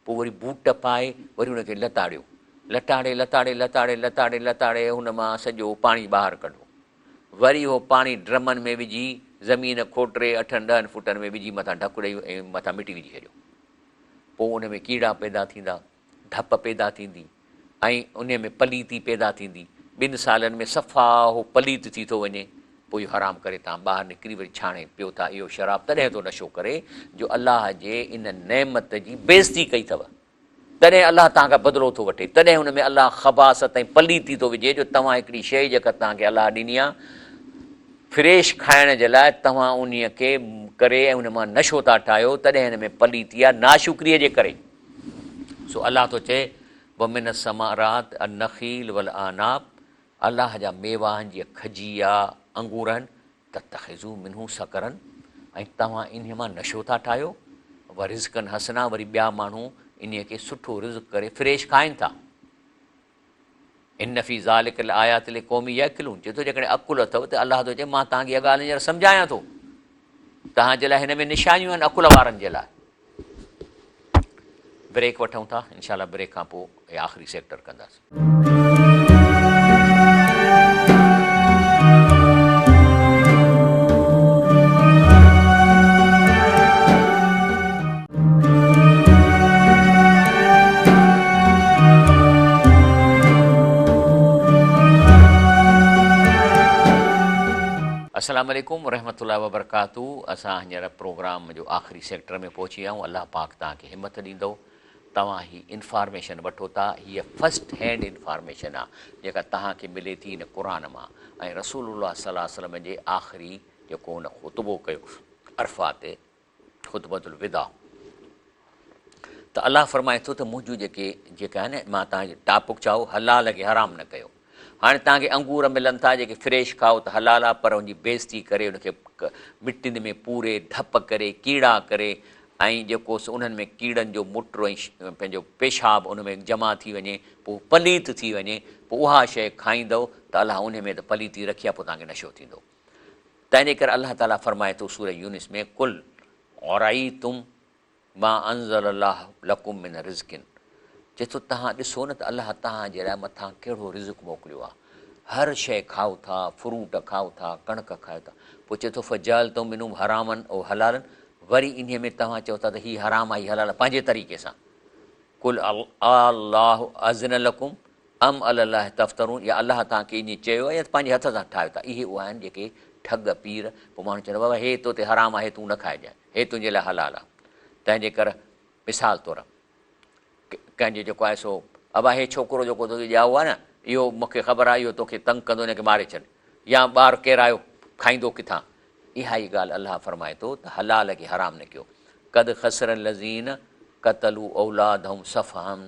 पोइ वरी बूट पाए वरी हुनखे लताड़ियो, लताड़े लताड़े लताड़े लताड़े लताड़े हुन मां सॼो पाणी ॿाहिरि कढो, वरी उहो पाणी ड्रमनि में विझी ज़मीन खोटरे 8-10 फुटनि में विझी मथां ढकु ॾेई ऐं मथां मिटी विझी छॾियो। पोइ उन में कीड़ा पैदा थींदा, धप पैदा थींदी ऐं उन में पलीती पैदा थींदी। 2 सालनि में सफ़ा उहो पलीत थी थो वञे। पोइ इहो हराम करे तव्हां ॿाहिरि निकिरी वरी छाणे पियो था। इहो शराब तॾहिं थो नशो करे जो अलाह जे इन नेमत जी बेइज़ती कई अथव, तॾहिं अलाह तव्हां खां बदिलो थो वठे। तॾहिं हुन में अलाह ख़बासत ऐं पलीती थो विझे जो तव्हां हिकिड़ी शइ जेका तव्हांखे अलाह ॾिनी आहे फ्रेश खाइण जे लाइ, तव्हां उन खे करे ऐं उन मां नशो था ठाहियो, तॾहिं हिन में पलीती आहे नाशुक्रीअ जे करे। सो अलाह थो चए वमिन समारात नखील वल आनाब, अलाह जा मेवाहनि जीअं खजी आहे, अंगूर आहिनि, त तख़िज़ू मिनहू सकरनि, ऐं तव्हां इन मां नशो था ठाहियो। व रिज़्क़नि हसना, वरी ॿिया माण्हू इन खे सुठो रिज़्क़ करे फ्रेश खाइनि था। इन फी ज़ालिक आयात लिक़ौमी यअक़िलून, चए थो जेकॾहिं अकुल अथव त अलाह थो चए मां तव्हांखे इहा ॻाल्हि हींअर सम्झायां थो, तव्हांजे लाइ हिन में निशानियूं आहिनि अकुल वारनि जे लाइ। ब्रेक वठूं था, इंशाअल्लाह ब्रेक खां पोइ आख़िरी सेक्टर कंदासीं। अस्सलाम वालेकुम रहमतुल्लाहि व बरकातहू। असां हींअर प्रोग्राम जो आख़िरी सेक्टर में पहुची विया आहियूं। अलाह पाक तव्हांखे हिमत ॾींदो। तव्हां ही इंफॉर्मेशन वठो था, हीअ फस्ट हैंड इंफॉर्मेशन आहे जेका तव्हांखे मिले थी इन क़ुर मां ऐं रसूलुल्लाह सल्लल्लाहु अलैहि वसल्लम जे आख़िरी जेको हुन ख़ुतबो कयो अरफ़ा ते, ख़ुतबतुल विदा, त अलाह फरमाए थो त मुंहिंजूं जेका आहे न, मां तव्हांजे टापुक चाहो हलाल खे हराम न कयो। हाणे तव्हांखे अंगूर मिलनि था जेके फ्रेश खाओ त हलाल आहे, पर उनजी बेइज़ती करे उनखे मिटीनि में पूरे धप करे कीड़ा करे ऐं जेको उन्हनि में कीड़नि जो मुटु ऐं पंहिंजो पेशाब उन में जमा थी वञे, पोइ पलीत थी वञे, पोइ उहा शइ खाईंदव त अलाह उन में त पलीती रखी आहे, पोइ तव्हांखे नशो थींदो। तंहिंजे करे अलाह ताला फरमाए थो सूरह यूनिस में, कुल औराई तुम मां अंज़ल अलाह लकुम मिन रिज़्किन, चए थो तव्हां ॾिसो न त अलाह तव्हांजे लाइ मथां कहिड़ो रिज़्क़ मोकिलियो आहे। हर शइ खाओ था, फ्रूट खाओ था, कणक खाओ था। पोइ चए थो फजाल तो मिनू हरामनि ओ हलालनि, वरी इन में तव्हां चओ था त हीअ हराम आहे हीअ हलाल, पंहिंजे तरीक़े सां। कुल अल्लाह अज़न लकुम अम अलाह तफ़्तरून, या अलाह तव्हांखे ईअं चयो आहे या पंहिंजे हथ सां ठाहियो था। इहे उहे आहिनि जेके ठग पीर। पोइ माण्हू चवंदो बाबा हे तो ते हराम आहे, तूं न खाइजांइ, हे तुंहिंजे लाइ हलाल आहे। तंहिंजे करे मिसाल तौरु कंहिंजो जेको आहे सो अबा हे छोकिरो जेको तोखे ॼाओ आहे न, इहो मूंखे ख़बर आहे इहो तोखे तंग कंदो, हिनखे मारे छॾ, या ॿारु केरु आयो खाईंदो किथां। इहा ई ॻाल्हि अलाह फरमाए थो त हलाल खे हराम न कयो। कद ख़सर लज़ीन क़तलू औलादहुम सफ़हम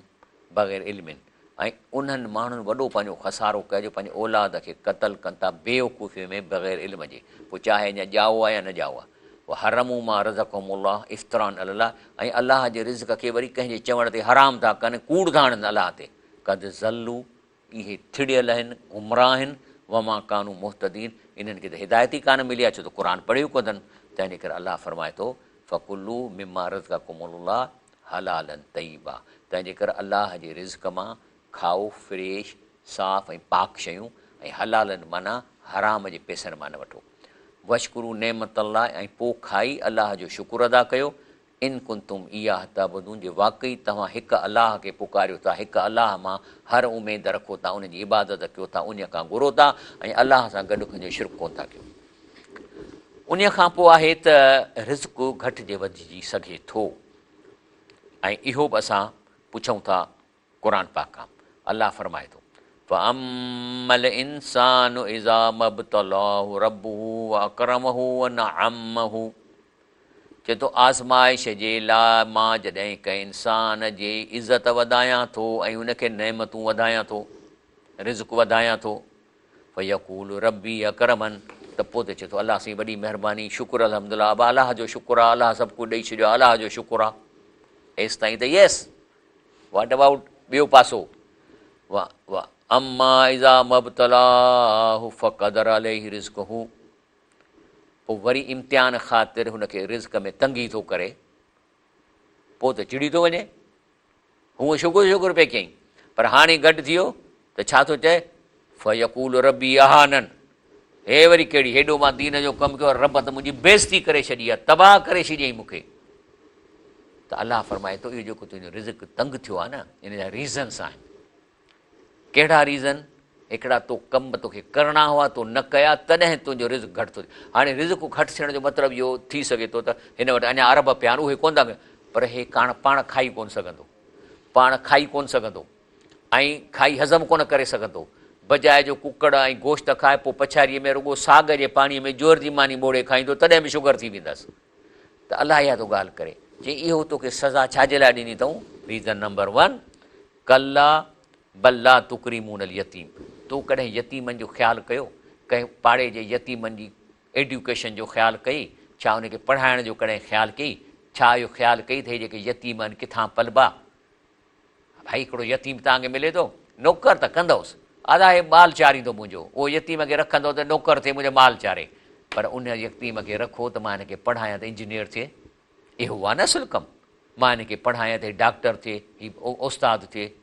बग़ैर इल्मिन, ऐं उन्हनि माण्हुनि वॾो पंहिंजो खसारो कयो जो पंहिंजे औलाद खे क़तल कनि था बेवकूफ़ीअ में बग़ैर इल्म जे। पोइ चाहे अञा ॼाओ आहे या न ॼाओ आहे। उहो हरमू मां रज़क़हुमुल्लाह इफ़्तिरान अलाह, ऐं अलाह जे रिज़्क़ खे वरी कंहिंजे चवण ते हराम था कनि, कूड़ था हणनि अलाह ते। कद ज़ल्लू, इहे थिड़ियल आहिनि, गुमराह आहिनि, वमा कानू मुहतदीन, इन्हनि खे त हिदायत ई कान मिली आहे, छो त क़ुर पढ़ियो कोन्हनि। तंहिंजे करे अलाह फरमाए थो फ़कुलू मिमा रज़क़कुमुल्लाह हलालन तय्यबा, तंहिंजे करे अलाह जे रिज़्क़ मां खाओ फ्रेश साफ़ ऐं पाक शयूं, ऐं हलालनि माना हराम जे पैसनि मां न वठो। वशकुरू नेमत अलाह, ऐं पोइ खाई अलाह जो शुकुरु अदा कयो। इन कुंतुम इहा ताबुदून, जे वाक़ई तव्हां हिकु अलाह खे पुकारियो था, हिकु अलाह मां हर उमेद रखो था, उनजी इबादत कयो था, उन खां घुरो था, ऐं अलाह सां गॾु कंहिंजो शिरक कोन था कयो। उन खां पोइ आहे त रिज़्क़ घटिजे वधिजी सघे थो, ऐं इहो बि असां पुछूं था क़ुर पाक खां। अलाह फरमाए थो फ़अम्मल इंसानु इज़ा मब्तलाहु रब्बुहु व अकरमहु व नअमहु, चए थो आज़माइश जे लाइ मां जॾहिं कंहिं इंसान जी इज़त वधायां थो ऐं उनखे नेमतूं वधायां थो, रिज़्क़ वधायां थो, फ़यक़ूल रब्बी अकरमन, त पोइ त चए थो अलाह साईं वॾी महिरबानी, शुकुरु अल्हम्दुलिल्लाह, अब अलाह जो शुकुरु आहे, अलाह सभु कुझु ॾेई छॾियो आहे, अलाह जो शुकुरु आहे। एसि ताईं त यस, वॉट अबाउट ॿियो पासो, वाह वाह, अम्मा इज़ा मब्तलाहु फ़क़दर अलैहि रिज़्क़हु, पोइ वरी इम्तिहान ख़ातिर हुनखे रिज़्क में तंगी थो करे, पोइ त चिड़ी थो वञे। हूअं शुकुर पिए कयईं, पर हाणे गॾु थी वियो त छा थो चए, फयकूल रबी अहानन, हे वरी कहिड़ी, हेॾो मां दीन जो कमु कयो, रब त मुंहिंजी बेइज़ती करे छॾी आहे, तबाह करे छॾियईं मूंखे। त अलाह फरमाए थो, इहो जेको तुंहिंजो रिज़्क तंग थियो आहे न, इन जा रीज़न्स आहिनि। कहिड़ा रीज़न? हिकिड़ा तो कम तोखे करणा हुआ, तो न कया, तॾहिं तुंहिंजो रिज़्क घटि थो थिए। हाणे रिज़्क घटि थियण जो मतिलबु इहो थी सघे थो त हिन वटि अञा अरब पिया आहिनि, उहे कोन था कनि, पर हे पाण खाई कोन सघंदो, ऐं खाई हज़म कोन करे सघंदो, बजाए जो कुकड़ ऐं गोश्त खाए, पोइ पछाड़ीअ में रुॻो साग जे पाणीअ में जोर जी मानी ॿोड़े खाईंदो, तॾहिं बि शुगर थी वेंदसि। त अलाह इहा थो ॻाल्हि करे, जे इहो तोखे सज़ा छाजे लाइ ॾिनी अथऊं? रीज़न नंबर 1, कल्ला बल्ला तुकरीमून अल यतीम, तूं कॾहिं यतीमनि जो ख़्यालु कयो? कंहिं पाड़े जे यतीमनि जी एड्यूकेशन जो ख़्यालु कई? छा उनखे पढ़ाइण जो कॾहिं ख़्यालु कई? छा इहो ख़्यालु कई अथई जेके यतीम आहिनि किथां पलबा? भाई हिकिड़ो यतीम तव्हांखे मिले थो, नौकर त कंदोसि, आदा हे माल चारींदो मुंहिंजो, उहो यतीम खे रखंदो त नौकर थिए मुंहिंजो माल चारे, पर उन यतीम खे रखो त मां हिनखे पढ़ायां त इंजीनियर थिए, इहो आहे न असुलु कमु। मां हिनखे पढ़ायां त डॉक्टर थिए, हीउ उस्ताद थिए।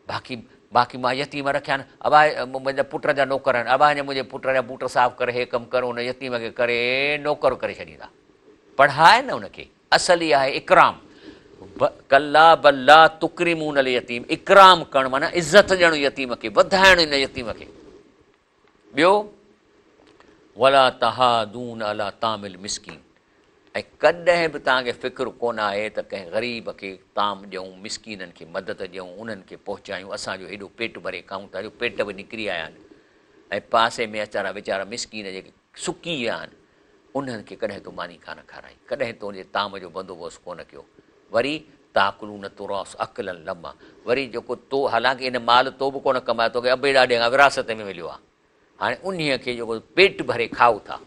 बाक़ी मां यतीम रखिया आहिनि, अबा मुंहिंजा पुट जा नौकर आहिनि, अबा हिन मुंहिंजे पुट जा बूट साफ़ु करे, हे कमु कर, हुन यतीम खे करे नौकर करे छॾींदा। पढ़ाए न हुनखे, असली आहे इकराम। कल्ला बल्ला तुकरीमून अल यतीम, इकराम करणु माना इज़त ॾियणु यतीम खे, वधाइणु इन यतीम खे। ॿियो, वला तहादून अला तामिल मिस्कीन, ऐं कॾहिं बि तव्हांखे फ़िक्रु कोन आहे त कंहिं ग़रीब खे ताम ॾियूं, मिसकीननि खे मदद ॾियूं, उन्हनि खे पहुचायूं। असांजो हेॾो पेट भरे खाऊं था, जो पेट बि निकिरी आया आहिनि, ऐं पासे में अचारा वीचारा मिसकीन जेके सुकी विया आहिनि, उन्हनि खे कॾहिं तो मानी कान खाराई, कॾहिं तो उनजे ताम जो बंदोबस्तु कोन कयो। वरी ताकुलून तुरास अकलनि लमा, वरी जेको तो हालांकि इन माल तो बि कोन कमाए, तोखे अबे ॾाॾे खां विरासत में मिलियो आहे, हाणे उन्हीअ खे जेको पेट भरे खाओ था।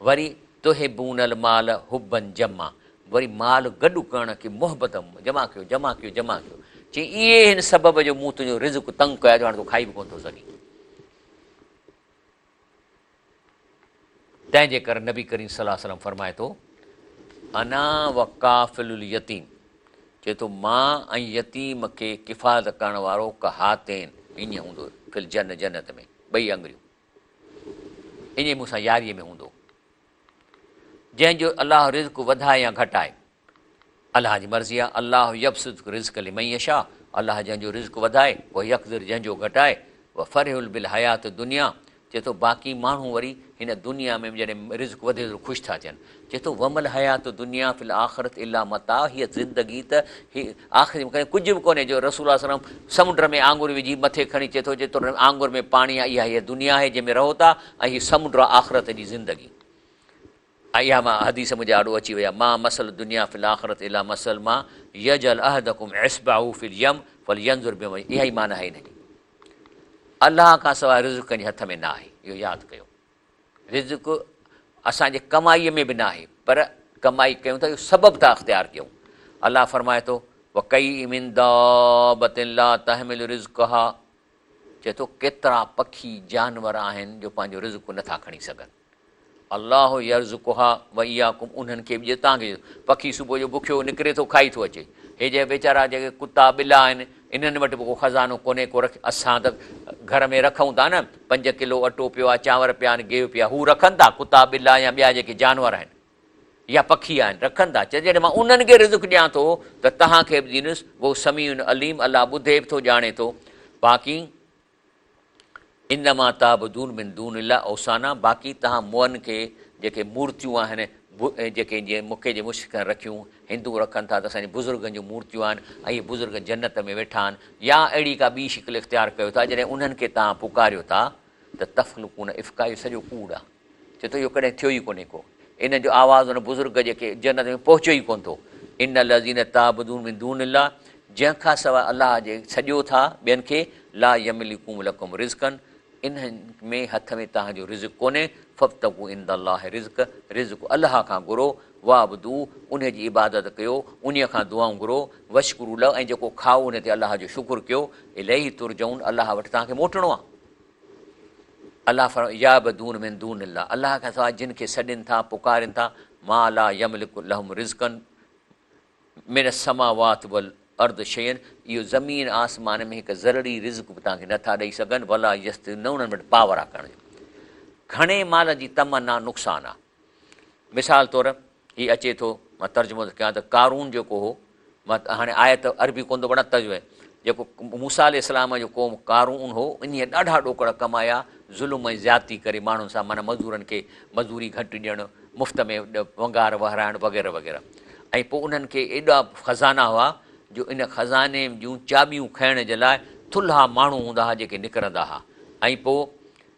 वरी तोहे बूनल माल हुबन जमा, वरी माल गॾु करण खे मोहबत जमा कयो, चई इहे हिन सबब जो मूं तुंहिंजो रिज़्क तंग कया जो हाणे तूं खाई बि कोन थो सघीं। तंहिंजे करे नबी करीम सल्लल्लाहु अलैहि वसल्लम फरमाए थो, अना वकाफ़िलुल यतीम, चए थो मां ऐं यतीम खे किफ़ायत करण वारो कहातेन, ईअं हूंदो फिल जन्नत में, ॿई आङुरियूं, ईअं मूंसां यारीअ में हूंदो। जंहिंजो अलाह रिज़्क वधाए या घटाए, अलाह जी मर्ज़ी आहे। अलाह यब्सुत रिज़्क लिमन यशा, अलाह जंहिंजो रिज़्क वधाए, उहो यक़दिर जंहिंजो घटाए। व फरहुल बिल हयात दुनिया, चए थो बाक़ी माण्हू वरी हिन दुनिया में जॾहिं रिज़्क वधे थो ख़ुशि था थियनि। चए थो वमल हयात दुनिया फिल आख़िरत इला मता, हीअ ज़िंदगी त हीअ आख़िरी में कुझु बि कोन्हे। जो रसूल सल्लल्लाहु अलैहि वसल्लम समुंड में आंगुर विझी मथे खणी चए थो, जेतिरो आंगुर में पाणी आहे, इहा हीअ दुनिया आहे जंहिंमें रहो था, ऐं हीअ समुंड आहे आख़िरत जी ज़िंदगी। ऐं इहा मां हदीस मुंहिंजे आॾो अची वई आहे, मां मसल दुनिया फिल आख़िरत इला मसल मां यजल अहदकुम इस्बाउ फिल यम फल यंजुर बिम, इहा ई माना आहे हिनजी। अलाह खां सवाइ रिज़्क कंहिंजे हथ में न आहे, इहो यादि कयो। रिज़्क असांजे कमाईअ में बि न आहे, पर कमाई कयूं था, इहो सबबु था अख़्तियार कयूं। अलाह फरमाए थो, वकई मिन दाबतिन ला तहमिल रिज़्क़हा, चए थो केतिरा पखी जानवर आहिनि जो पंहिंजो रिज़्क नथा खणी सघनि। अलाह यर्ज़ुकुहा व इयाकुम, उन्हनि खे बि तव्हांखे पखी सुबुह जो बुखियो निकिरे थो खाई थो अचे, हे जे वीचारा जेके कुता ॿिला आहिनि, इन्हनि वटि बि को ख़ज़ानो कोन्हे को असां त घर में रखूं था न, 5 किलो अटो पियो आहे, चांवर पिया आहिनि, गेहूं पिया, हू रखनि था कुता ॿिला या ॿिया जेके जानवर आहिनि या पखी आहिनि, रखनि था। चए जॾहिं मां उन्हनि खे रिज़्क ॾियां थो त तव्हांखे बि ॾींदुसि, उहो समीउन अलीम, अलाह ॿुधे बि थो, ॼाणे थो। बाक़ी इनमा ताबदून मिन दूनिल्लाह औसाना, बाक़ी तव्हां मुअनि खे जेके मूर्तियूं आहिनि, जेके जीअं मूंखे जे मुश्क रखियूं हिंदू रखनि था, त असांजे बुज़ुर्गनि जूं मूर्तियूं आहिनि, ऐं इहे बुज़ुर्ग जन्नत में वेठा आहिनि, या अहिड़ी का ॿी शिकिल इख़्तियार कयो था, जॾहिं उन्हनि खे तव्हां पुकारियो था त तफ़्लुकून इफ़्का, इहो सॼो कूड़ आहे। चए थो इहो कॾहिं थियो ई कोन्हे को, इन जो आवाज़ु उन बुज़ुर्ग जेके जन्नत में पहुचियो ई कोन थो। इन लज़ीन ताबदून मिन दूनिल्लाह, जंहिंखां सवाइ अलाह जे सॼो था ॿियनि खे, ला यमलिकूम लकुम रिज़्क़न, इन्हनि में हथ में तव्हांजो रिज़्क कोन्हे। फ़ब्तगू इंदल्लाह रिज़्क़, रिज़्क़ अलाह खां घुरो, वाबदू, उन जी इबादत कयो, उन खां दुआऊं घुरो, वशकुरू लह, ऐं जेको खाओ उन ते अलाह जो शुकुरु कयो। इलैहि तुरजऊन, अलाह वटि तव्हांखे मोटणो आहे। अलाह या बदून मिन दून अल्लाह, अलाह खां सवाइ जिन खे सॾनि था पुकारनि था, मा ला यमलिकु लहुम रिज़्क़न मिन समावात वल अर्द शयन, इहो ज़मीन आसमान में हिकु ज़रूरी रिज़्क़ बि तव्हांखे नथा ॾेई सघनि, भला यस्त न उन्हनि वटि पावर आहे करण जो। घणे माल जी तमन्ना नुक़सानु आहे। मिसाल तौरु हीअ अचे थो, मां तर्जुमो थो कयां त क़ारून जेको हो, मां हाणे आहे त अरबी कोन थो वणा तर्जुमे, जेको मूसा अलैहिस्सलाम जो क़ौम क़ारून हो, इन ॾाढा ॾोकड़ कमाया ज़ुल्म ऐं ज़्यादती करे माण्हुनि सां, माना मज़दूरनि खे मज़दूरी घटि ॾियणु, मुफ़्त में वंगार वहाराइणु वग़ैरह वग़ैरह। ऐं पोइ उन्हनि खे एॾा ख़ज़ाना हुआ जो इन ख़ज़ाने जूं चाबियूं खणण जे लाइ थुल्हा माण्हू हूंदा हुआ जेके निकिरंदा हुआ। ऐं पोइ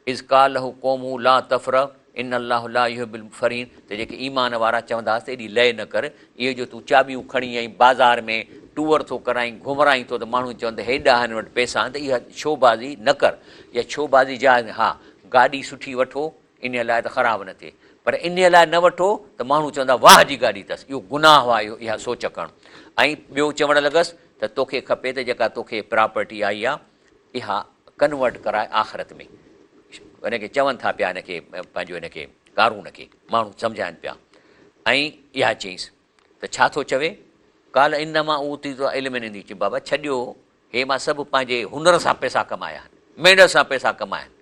इज़काल लहू क़ौमू ला तफ़र इन अलाह ला युहिब्बुल फरीन, त जेके ईमान वारा चवंदा हुआसीं एॾी लय न कर, इहे जो तूं चाबियूं खणी आई बाज़ार में टूअर थो कराई घुमराई थो, त माण्हू चवंदे हेॾा हिन वटि पैसा आहिनि, त इहा शोबाज़ी न कर, इहा शोबाज़ी जाइज़। हा, गाॾी सुठी वठो इन लाइ त ख़राबु न थिए, पर इन लाइ न वठो त माण्हू चवंदा वाह जी गाॾी अथसि, इहो गुनाह आहे, इहो इहा सोच करणु। ऐं ॿियो चवणु लॻसि त तोखे खपे त जेका तोखे प्रॉपर्टी आई आहे इहा कन्वर्ट कराए आख़िरत में, हिनखे चवनि था पिया, हिनखे पंहिंजो हिनखे क़ारून खे माण्हू सम्झाइनि पिया। ऐं इहा चईंसि त छा थो चवे, काल इन मां ऊती तो इल्म ईंदी, चई बाबा छॾियो, हे मां सभु पंहिंजे हुनर सां पैसा कमाया आहिनि, महिनत सां पैसा कमाया आहिनि।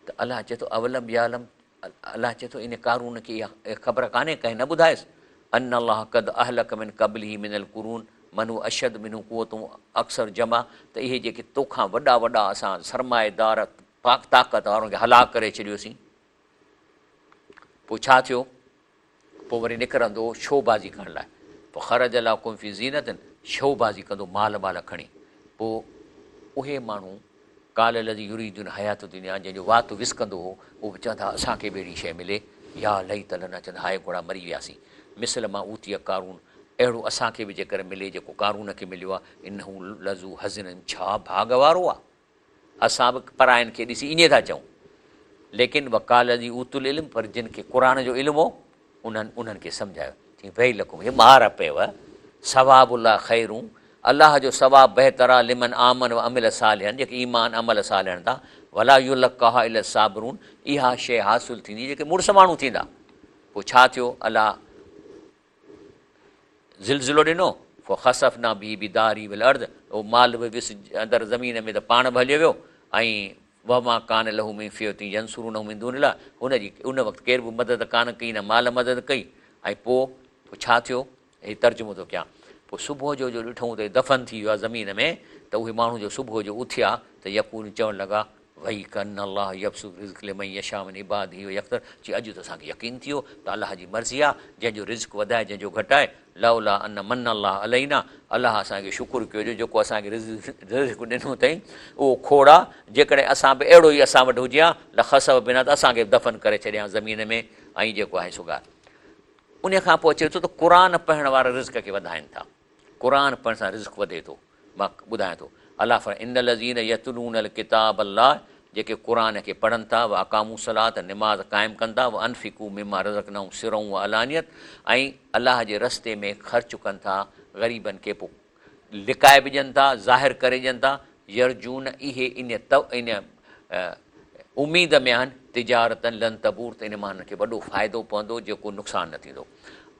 त अलाह चए थो अवलम यालम, अलाह चए थो इन क़ारून खे इहा ख़बर कान्हे, कंहिं न ॿुधायसि, अन अलाह कद अहलक मिन क़ब्लिही मिनल कुरून मनु अशद मिनू कुवतूं अक्सर जमा, त इहे जेके तोखां वॾा वॾा असां सरमाएदार ताक़त वारनि खे हलाक करे छॾियोसीं। पोइ छा थियो, पोइ वरी निकिरंदो शोबाज़ी करण लाइ, पोइ ख़रज ला कुम फी ज़ीनतन, शोबाज़ी कंदो माल माल खणी। पोइ उहे माण्हू काल लज़ी युरीदुन हयात दुनिया, जंहिंजो वात विसकंदो हो, उहे चवंदा असांखे बि अहिड़ी शइ मिले, या लही तल न चवंदा हाय घोड़ा मरी वियासीं, मिसल मां ऊती क़ारून, अहिड़ो असांखे बि जेकर मिले जेको क़ारून खे मिलियो आहे, इन हू लज़ू हज़ननि, छा भाग वारो आहे। असां बि परायनि खे ॾिसी ईअं था चऊं, लेकिन वकाल जी उतुल इल्म, पर जिन खे क़ुर जो इल्मु हो उन्हनि खे सम्झायो, चई भई लकुम, हे ॿार पियव, सवाबुल्ला ख़ैरूं, अलाह जो सवाबु बहितर आहे, लिमन आमन व अमिल सालिहन, जेके ईमान अमल सालिहन था, वला युलक़हा इला साबिरून, इहा शइ हासिलु थींदी जेके मुड़ुस माण्हू थींदा। पोइ छा थियो, अलाह ज़िलज़िलो ॾिनो, पोइ ख़सफ़ना बि बिदारी विल अर्द, उहो माल बि विस अंदरि ज़मीन में त पाण बि हलियो वियो, ऐं वमा कान लहू में फियती जनसुरू न में दून लाइ, हुनजी उन वक़्तु केर बि मदद कान कई, न माल मदद कई। ऐं पोइ छा थियो, हीउ तर्जुमो थो कयां, पोइ सुबुह जो ॾिठूं त दफ़न थी वियो आहे ज़मीन में, त उहे माण्हू जो सुबुह जो उथिया त यकून चवणु लॻा वई कन अलाह यब्सु रिज़्क़ लिमन यशा मिन इबादिही व यक़्दिर, चई अॼु त असांखे यकीन थी वियो त अलाह जी मर्ज़ी आहे, जंहिंजो रिज़्क़ वधाए जंहिंजो घटाए, लौला अन मन अलाह अलैना, अलाह असांखे शुकुरु कयो जो जेको असांखे रिज़्क़ ॾिनो अथई उहो खोड़ आहे, जेकॾहिं असां बि अहिड़ो ई असां वटि हुजे हा ल ख़सब बिना, त असांखे दफ़न करे छॾियां ज़मीन में, ऐं जेको आहे सो ॻाल्हि। उन खां पोइ अचे थो त क़ुर पढ़ण वारा रिज़्क़ खे वधाइनि था, क़ुर पढ़ण सां रिज़्क़ वधे थो। मां ॿुधायां थो, अलाह फर इन लज़ीन यतलून अल किताब अल्लाह, जेके क़ुर खे पढ़नि था, व अक़ामू सलात, निमाज़ क़ाइमु कनि था, व अनफ़िकू मिमा रज़क़नाहुम सिरऊं व अलानियत, ऐं अलाह जे रस्ते में ख़र्चु कनि था, ग़रीबनि खे पोइ लिकाए बि ॾियनि था, ज़ाहिर करे ॾियनि था, यरजून इहे इन उमीद में आहिनि, तिजारतनि लन तबूर, त इन मां हिनखे वॾो फ़ाइदो पवंदो जेको नुक़सानु न थींदो।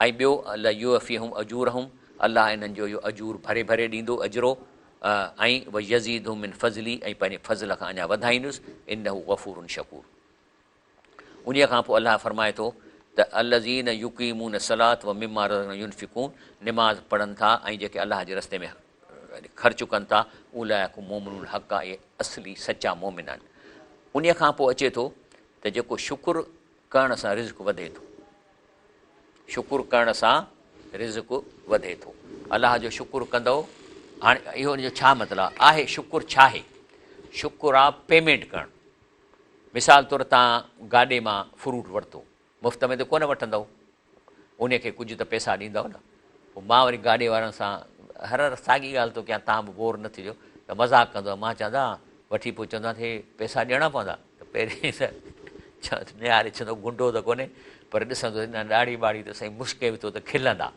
ऐं ॿियो अला युअफ़ीहुम अजूरहुम, अलाह इन्हनि जो इहो अजूर भरे भरे ॾींदो अजरो, ऐं व यज़ीदुहुम मिन फज़ली, ऐं पंहिंजे फज़ल खां अञा वधाईंदुसि, इन्नहु गफ़ूरुन शकूर। उन खां पोइ अलाह फरमाए थो त अल्लज़ीन युक़ीमून सलात व मिमा रज़क़नाहुम युनफ़िक़ून, निमाज़ पढ़नि था ऐं जेके अलाह जे रस्ते में ख़र्चु कनि था, उलाइकुम मोमिनुल हक़, इहे असली सचा मोमिन आहिनि। उन खां पोइ अचे थो त जेको शुकुरु करण सां रिज़्क़ वधे थो, शुकुरु करण सां रिज़्क़ वधे थो, अलाह जो शुकुरु कंदव। हाणे इहो हुनजो छा मतिलबु आहे, शुकुरु छा आहे? शुकुरु आहे पेमेंट करणु। मिसाल तौरु तव्हां गाॾे मां फ्रूट वरितो, मुफ़्त में त कोन वठंदव, उनखे कुझु त पैसा ॾींदव न। पोइ मां वरी गाॾे वारनि सां हर साॻी ॻाल्हि थो कयां, तव्हां बि बोर न थिजो, त मज़ाक़ कंदो, मां चवंदा वठी पोइ चवंदा हे पैसा ॾियणा पवंदा, त पहिरीं त निहारे चवंदो गुंडो त कोन्हे, पर ॾिसंदो न ॾाढ़ी ॿाढ़ी त साईं मुश्के बि थो त खिलंदा,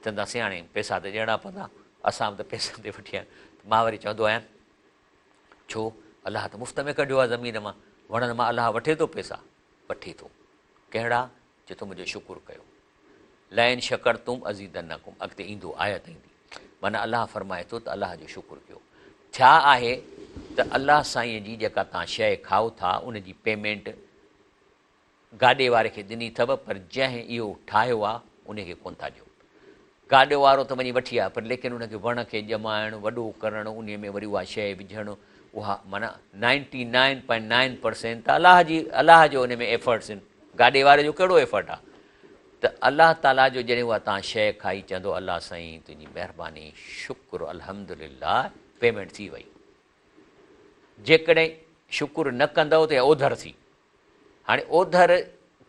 चवंदा सियाणे पैसा त ॾियणा पवंदा, असां बि त पैसनि ते वठी आया। मां वरी चवंदो आहियां छो अलाह त मुफ़्त में कढियो आहे ज़मीन मां, वणनि मां अलाह वठे थो पैसा, वठे थो। कहिड़ा? चए थो मुंहिंजो शुकुरु कयो। लैन शकरतुम अज़ीदन्नकुम, अॻिते ईंदो आयत ईंदी। माना अलाह फरमाए थो त अलाह जो शुकुरु कयो। छा आहे त अलाह साईं जी जेका तव्हां शइ खाओ था उन जी पेमेंट गाॾे वारे खे ॾिनी अथव, पर जंहिं इहो ठाहियो आहे उनखे कोन था ॾियो। गाॾे वारो त वञी वठी आहे, पर लेकिन उनखे वण खे ॼमाइणु, वॾो करणु, उन में वरी उहा शइ विझणु, उहा माना 99.9% त अलाह जो उन में एफर्ट्स आहिनि। गाॾे वारे जो कहिड़ो एफर्ट आहे? त अलाह ताला जो जॾहिं उहा तव्हां शइ खाई चवंदो अलाह साईं तुंहिंजी महिरबानी, शुक्र, अल्हम्दुलिल्लाह, पेमेंट थी वई। जेकॾहिं शुकुरु न कंदव त ओधर थी। हाणे ओधर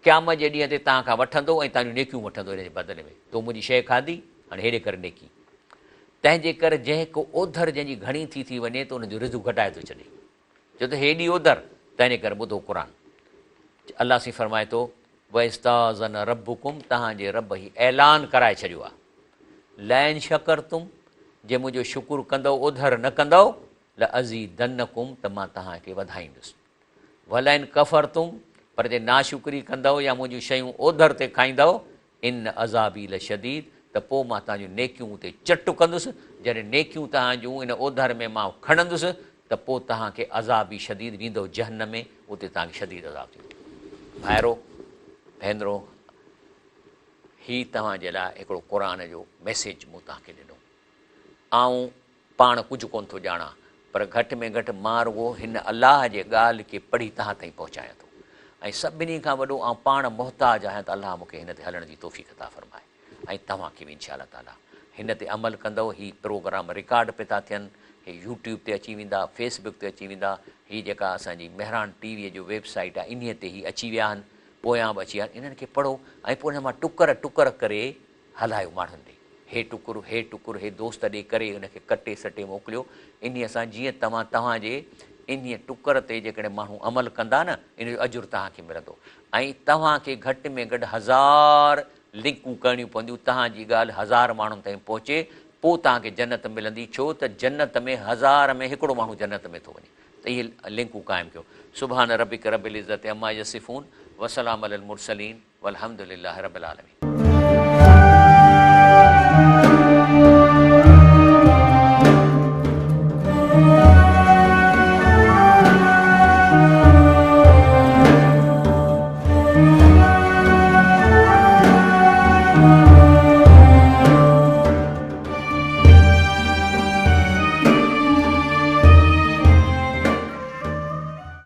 क़यामत जे ॾींहं ते तव्हां खां वठंदो ऐं तव्हांजूं नेकियूं वठंदो इन जे बदिले में। तो मुंहिंजी शइ खाधी, हाणे हेॾे करे नेकी। तंहिंजे करे जंहिं को ओधर जंहिंजी घणी थी वञे त उनजो रिज़ु घटाए थो छॾे, छो त हेॾी ओधर। तंहिंजे करे ॿुधो क़ुर, अलाह साईं फरमाए थो वइस्ताज़न रब्बुकुम, तव्हांजे रब ई ऐलान कराए छॾियो आहे, लैन शकरतुम, जे मुंहिंजो शुकुरु कंदव, ओधर न कंदव, ल अज़ीदन्नकुम, त मां तव्हांखे वधाईंदुसि। वलैन कफ़रतुम, पर जे नाशुक्री कंदव या मुंहिंजूं शयूं ओधर ते खाईंदव, इन अज़ाबी लशदीद, त पोइ मां तव्हांजूं नेकियूं उते चटु कंदुसि। जॾहिं नेकियूं तव्हांजूं इन ओधर में मां खणंदुसि त पोइ तव्हांखे अज़ाबी शदीद ॾींदो जहन्नम में, उते तव्हांखे शदीद अज़ाब थींदो। भाइरो भेनरो, हीउ तव्हांजे लाइ हिकिड़ो क़ुर जो मैसेज मूं तव्हांखे ॾिनो। आऊं पाण कुझु कोन थो ॼाणा, पर घटि में घटि मां रुॻो हिन अलाह जे ॻाल्हि खे पढ़ी तव्हां ताईं पहुचायां थो। ऐं सभिनी खां वॾो आउं पाण मुहताज आहियां त अलाह मूंखे हिन ते हलण जी तौफ़ीक़ अता फ़रमाए, ऐं तव्हांखे बि इंशा अल्लाह ताला हिन ते अमल कंदव। हीअ प्रोग्राम रिकॉर्ड पिया था थियनि, हीअ यूट्यूब ते अची वेंदा, फेसबुक ते अची वेंदा। हीअ जेका असांजी मेहरान टीवीअ जो वेबसाइट आहे इन ते ही अची विया आहिनि, पोयां बि अची विया आहिनि। इन्हनि खे पढ़ो ऐं पोइ हिन मां टुकर टुकर करे हलायो माण्हुनि ॾे। हे टुकुर, हे टुकुर, हे दोस्त ॾे करे हुनखे कटे सटे मोकिलियो। इन सां जीअं तव्हांजे इन टुकर ते जेकॾहिं माण्हू अमल कंदा न, इन जो अजुर तव्हांखे मिलंदो। ऐं तव्हांखे घटि में घटि 1000 लिंकूं करणियूं पवंदियूं, तव्हांजी ॻाल्हि 1000 माण्हुनि ताईं पहुचे, पोइ तव्हांखे जन्नत मिलंदी। छो त जन्नत में 1000 में हिकिड़ो माण्हू जन्नत में थो वञे। त इहे लिंकूं क़ाइमु कयो। सुभान रबिक रब्बिल इज़्ज़ति अम्मा यसिफ़ून, वसलाम अलल मुरसलीन, वल्हम्दुलिल्लाहि रब्बिल आलमीन।